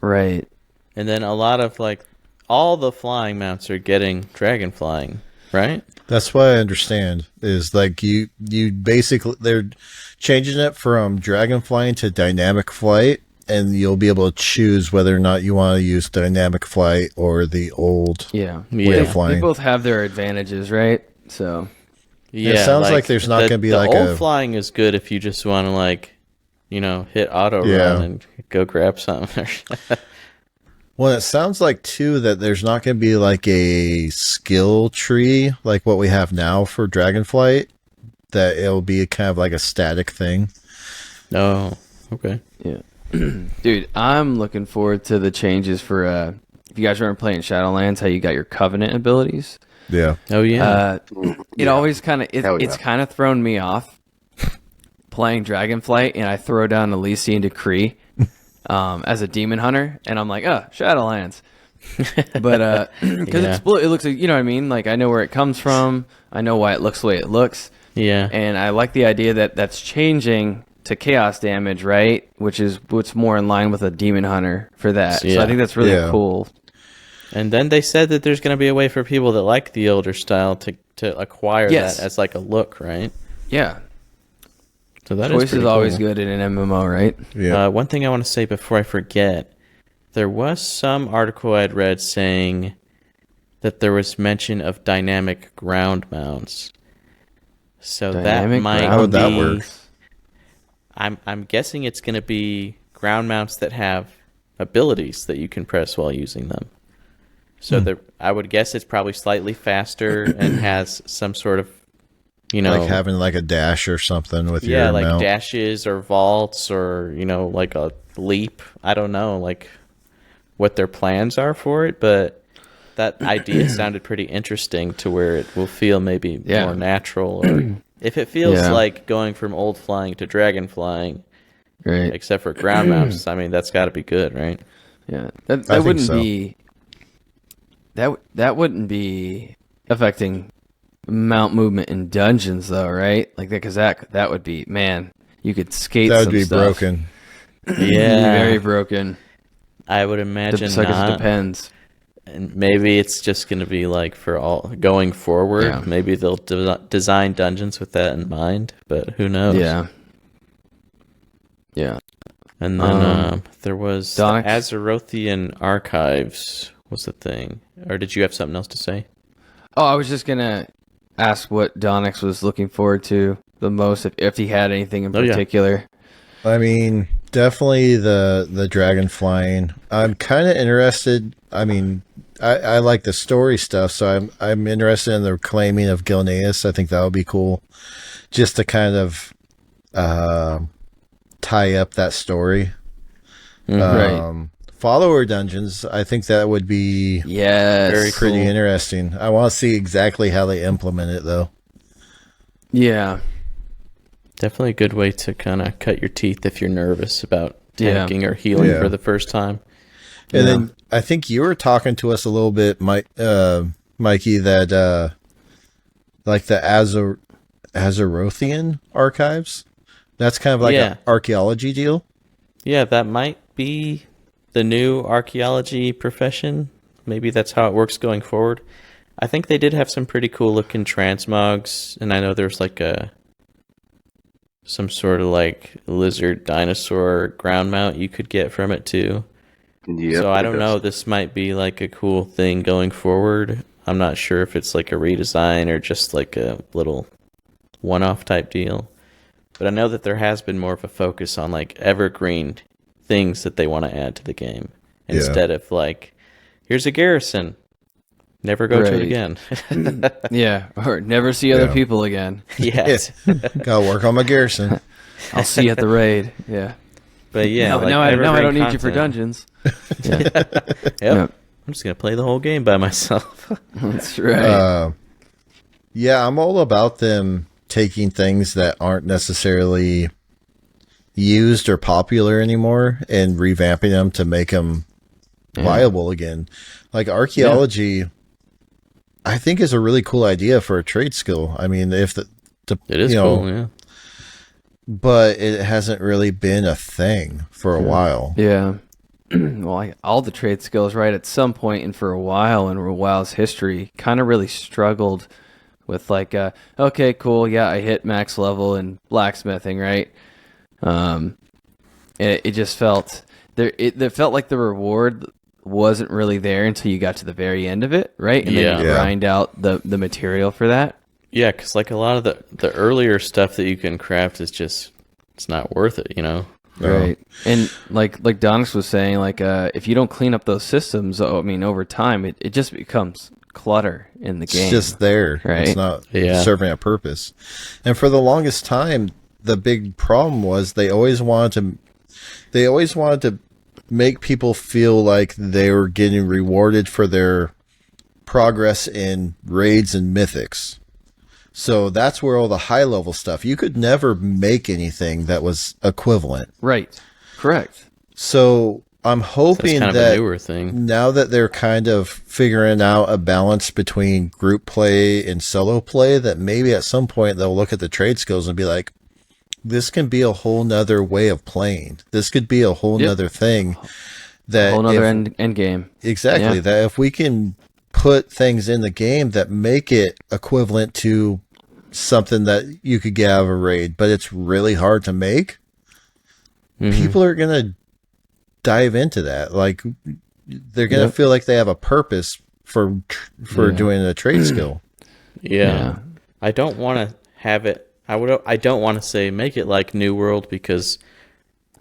Right. And then a lot of like all the flying mounts are getting dragon flying, right? That's what I understand is like you basically they're changing it from dragon flying to dynamic flight, and you'll be able to choose whether or not you want to use dynamic flight or the old Yeah. way of Yeah. flying. They both have their advantages, right? So, Yeah, sounds like there's not gonna be the like old a- flying is good if you just want to like, hit auto Yeah. run and go grab something. Well, it sounds like too that there's not going to be like a skill tree like what we have now for Dragonflight. That it'll be kind of like a static thing. Oh, okay. yeah. Dude, I'm looking forward to the changes for if you guys remember playing Shadowlands, how you got your covenant abilities. Yeah. Oh yeah. It always kind of Hell yeah. it's kind of thrown me off playing Dragonflight, and I throw down Elysian Decree as a demon hunter, and I'm like, oh, Shadowlands. But because Yeah. it looks like, you know what I mean, like I know where it comes from, I know why it looks the way it looks, Yeah. and I like the idea that that's changing to chaos damage, right? Which is what's more in line with a demon hunter for that. So Yeah. I think that's really Yeah. cool. And then they said that there's going to be a way for people that like the older style to acquire Yes. that as like a look, right? Yeah, So that choice is pretty always cool. good in an MMO, right? Yeah. One thing I want to say before I forget, there was some article I'd read saying that there was mention of dynamic ground mounts. So Dynamic that might How would that be- work? I'm guessing it's going to be ground mounts that have abilities that you can press while using them. So I would guess it's probably slightly faster and has some sort of, Like having like a dash or something with yeah, your like mount. dashes or vaults or, like a leap. I don't know, like what their plans are for it, but that idea sounded pretty interesting to where it will feel maybe Yeah. more natural. Or if it feels Yeah. like going from old flying to dragon flying, Right. except for ground mounts, I mean, that's got to be good, right? Yeah, I that think wouldn't so. be that wouldn't be affecting mount movement in dungeons, though, right? Like that, because that would be, man, you could skate. That would some be stuff. broken. It'd be very broken. I would imagine So I guess it not. depends. And maybe it's just going to be like for all going forward. Yeah. Maybe they'll design dungeons with that in mind, but who knows? Yeah. Yeah. And then there was the Donnix? Azerothian Archives was the thing. Or did you have something else to say? Oh, I was just gonna ask what Donnix was looking forward to the most, if he had anything in particular. I mean, definitely the dragon flying. I'm kind of interested. I mean, I like the story stuff, so I'm interested in the claiming of Gilneas. I think that would be cool, just to kind of tie up that story. Right. Follower dungeons, I think that would be Yes. pretty interesting. I want to see exactly how they implement it, though. Yeah. Definitely a good way to kind of cut your teeth if you're nervous about Yeah. tanking or healing Yeah. for the first time. And then I think you were talking to us a little bit, Mikey, that like the Azerothian archives. That's kind of like an archaeology deal. Yeah, that might be the new archaeology profession. Maybe that's how it works going forward. I think they did have some pretty cool looking transmogs, and I know there's like some sort of like lizard dinosaur ground mount you could get from it too. Yep, So I don't know. This might be like a cool thing going forward. I'm not sure if it's like a redesign or just like a little one-off type deal. But I know that there has been more of a focus on like evergreen things that they want to add to the game instead of like, here's a garrison. Never go to it again. Yeah. Or never see other people again. Yes. Gotta work on my garrison. I'll see you at the raid. Yeah. But yeah, No, like now I evergreen don't need you for content. dungeons. Yep. Yeah. I'm just going to play the whole game by myself. That's right. Yeah, I'm all about them taking things that aren't necessarily used or popular anymore and revamping them to make them viable again. Like archaeology, I think is a really cool idea for a trade skill. I mean, if It is cool, yeah. But it hasn't really been a thing for a while. Yeah. Well, all the trade skills, right, at some point and for a while in WoW's history, kind of really struggled with like, okay, cool, yeah, I hit max level in blacksmithing, right? It just felt it felt like the reward wasn't really there until you got to the very end of it, right? And then you grind out the material for that. Yeah, because like a lot of the earlier stuff that you can craft is just, it's not worth it, you know? Right. And like Donnix was saying, like if you don't clean up those systems, I mean, over time, it just becomes clutter in the game. It's just there. Right. It's not serving a purpose. And for the longest time, the big problem was they always wanted to make people feel like they were getting rewarded for their progress in raids and mythics. So that's where all the high level stuff, you could never make anything that was equivalent. Right. Correct. So I'm hoping That's kind of a newer thing. Now that they're kind of figuring out a balance between group play and solo play, that maybe at some point they'll look at the trade skills and be like, this can be a whole nother way of playing. This could be a whole nother thing. That a whole nother end game. Exactly. Yeah. That if we can put things in the game that make it equivalent to something that you could get out of a raid, but it's really hard to make, people are going to dive into that. Like, they're going to feel like they have a purpose for doing a trade skill. Yeah. I don't want to have it. I don't want to say make it like New World, because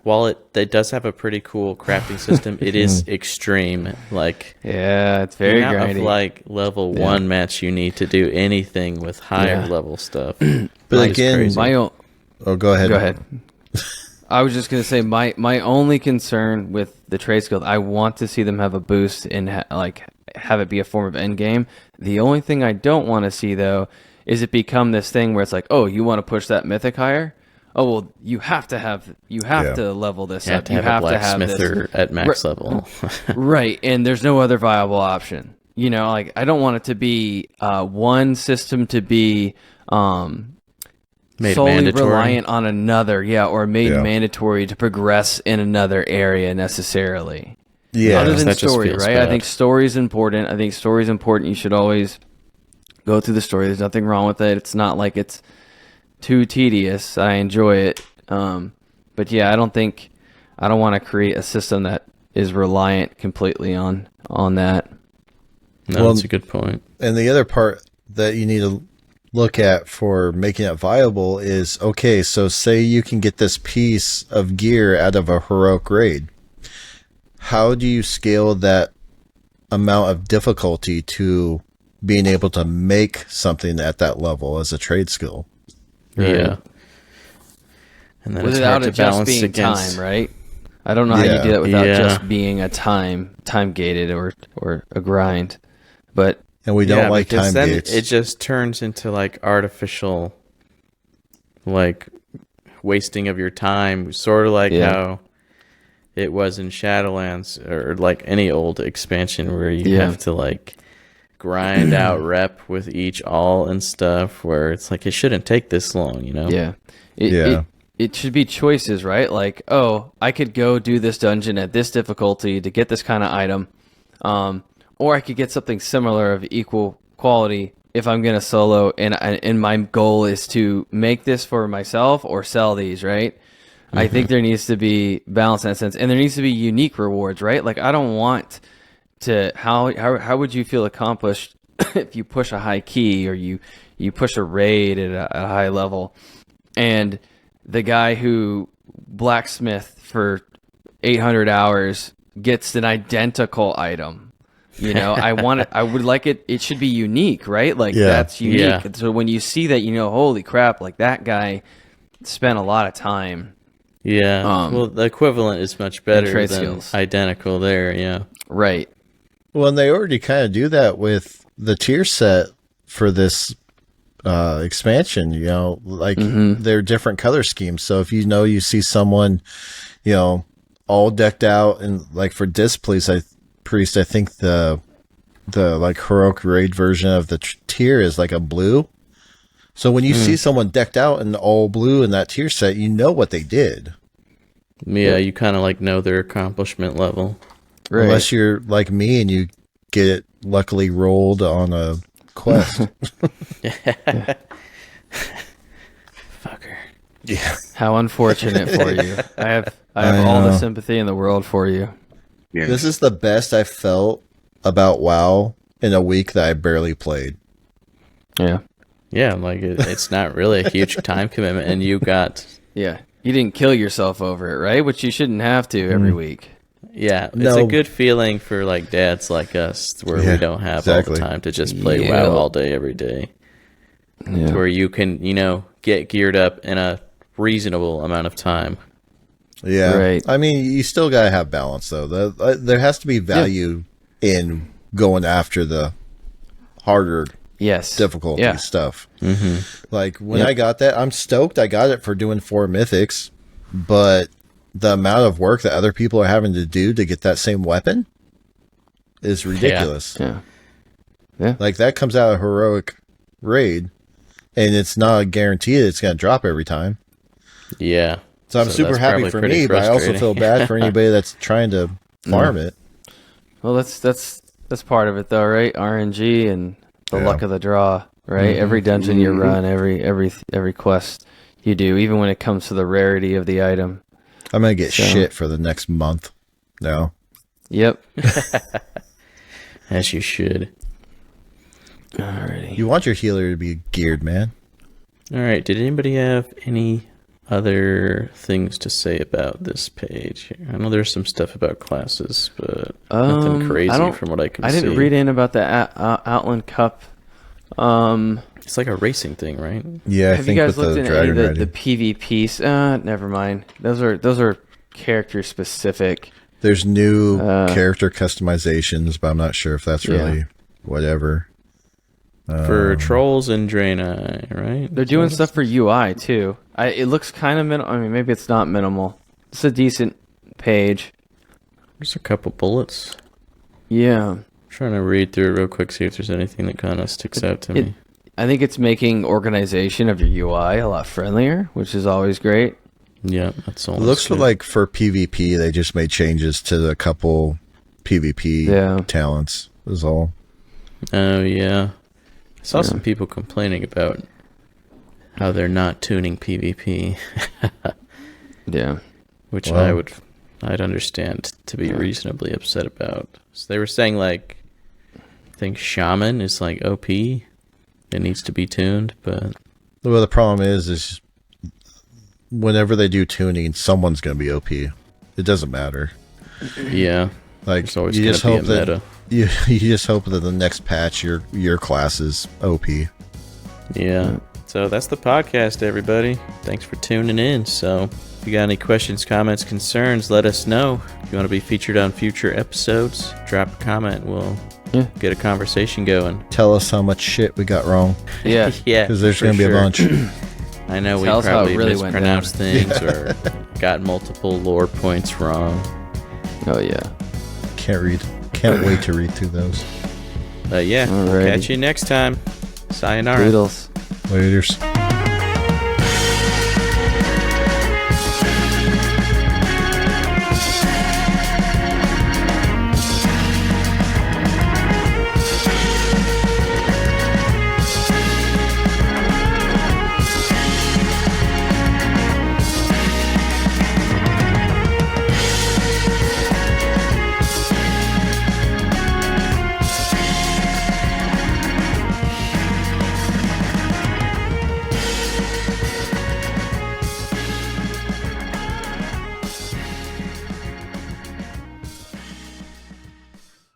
while it does have a pretty cool crafting system, it is extreme. Like, it's very the amount grindy. of like level 1 match you need to do anything with higher level stuff. But again, go ahead. Go ahead. I was just gonna say my only concern with the trade skill, I want to see them have a boost and have it be a form of end game. The only thing I don't want to see though is it become this thing where it's like, oh, you want to push that mythic higher? Oh well, you have to level this up. You have to have this at max level, right? And there's no other viable option. You know, like I don't want it to be one system to be made solely mandatory. reliant on another, or made mandatory to progress in another area necessarily. Yeah. Other than that just story, feels right? I bad. think story is important. I think story is important. You should always go through the story. There's nothing wrong with it. It's not like it's too tedious. I enjoy it. But yeah, I don't want to create a system that is reliant completely on that. No, that's a good point. And the other part that you need to look at for making it viable is, okay, so say you can get this piece of gear out of a heroic raid. How do you scale that amount of difficulty to being able to make something at that level as a trade skill? Yeah. And then it's Without hard to it just balance being against. time, right? I don't know how you do that without Yeah. just being a time gated or a grind. But And we don't like because time then gates. it just turns into like artificial, like wasting of your time, sort of like how it was in Shadowlands or like any old expansion where you have to like grind out rep with each all and stuff, where it's like it shouldn't take this long, you know? yeah. It should be choices, right? Like, oh, I could go do this dungeon at this difficulty to get this kind of item. Or I could get something similar of equal quality if I'm going to solo and my goal is to make this for myself or sell these, right? Mm-hmm. I think there needs to be balance in that sense. And there needs to be unique rewards, right? Like I don't want to, how would you feel accomplished if you push a high key or you push a raid at a high level and the guy who blacksmith for 800 hours gets an identical item? You know, I would like it. It should be unique, right? Like that's unique. Yeah. So when you see that, you know, holy crap, like that guy spent a lot of time. Yeah. Well, the equivalent is much better than skills. Identical there. Yeah. Right. Well, and they already kind of do that with the tier set for this expansion, you know, like they're different color schemes. So if you know, you see someone, you know, all decked out and like for Displease, Priest, I think the like heroic raid version of the tier is like a blue. So when you see someone decked out in all blue in that tier set, you know what they did. Yeah, you kind of like know their accomplishment level. Right. Unless you're like me and you get it luckily rolled on a quest. Fucker. Yeah. How unfortunate for you. I have all the sympathy in the world for you. Yeah. This is the best I felt about WoW in a week that I barely played. Yeah. Yeah, like it's not really a huge time commitment, and you got... Yeah. You didn't kill yourself over it, right? Which you shouldn't have to every week. Yeah, it's a good feeling for like dads like us where we don't have all the time to just play WoW all day, every day. Yeah. Where you can, you know, get geared up in a reasonable amount of time. Yeah. Right. I mean, you still got to have balance, though. There has to be value in going after the harder difficulty stuff. Mm-hmm. Like, when I got that, I'm stoked I got it for doing 4 mythics, but the amount of work that other people are having to do to get that same weapon is ridiculous. Yeah. Like, that comes out of heroic raid, and it's not a guarantee that it's going to drop every time. Yeah. So I'm super happy for me, but I also feel bad for anybody that's trying to farm it. Well, that's part of it, though, right? RNG and the luck of the draw, right? Every dungeon you run, every quest you do, even when it comes to the rarity of the item. I'm gonna get shit for the next month. No. Yep. As you should. Alrighty. You want your healer to be geared, man. All right. Did anybody have any other things to say about this page? I know there's some stuff about classes, but nothing crazy from what I can see. I didn't read in about the Outland Cup. It's like a racing thing, right? Yeah, I Have think you guys with looked the into dragon any of riding. the PvPs? Never mind. Those are character specific. There's new character customizations, but I'm not sure if that's really whatever. For trolls and Draenei, right? They're doing stuff for UI too. It looks kind of minimal. I mean, maybe it's not minimal. It's a decent page. There's a couple bullets. Yeah. I'm trying to read through it real quick, see if there's anything that kind of sticks out to me. I think it's making organization of your UI a lot friendlier, which is always great. Yeah, that's all. It looks like for PvP, they just made changes to a couple PvP talents is all. Oh yeah, I saw some people complaining about how they're not tuning PvP. Yeah, which I'd understand to be reasonably upset about. So they were saying like, I think Shaman is like OP. It needs to be tuned, but well, the problem is whenever they do tuning, someone's going to be OP. It doesn't matter. Yeah, like it's always you going just to be hope a that meta. you just hope that the next patch your class is OP. Yeah. So that's the podcast, everybody. Thanks for tuning in. So if you got any questions, comments, concerns, let us know. If you want to be featured on future episodes, drop a comment. We'll get a conversation going. Tell us how much shit we got wrong. Yeah. Yeah. Because there's going to be a bunch. I know we Tell us how probably it really went mispronounced things or got multiple lore points wrong. Oh yeah. Can't wait to read through those. Yeah. Alrighty. Catch you next time. Sayonara. Toodles. Laters.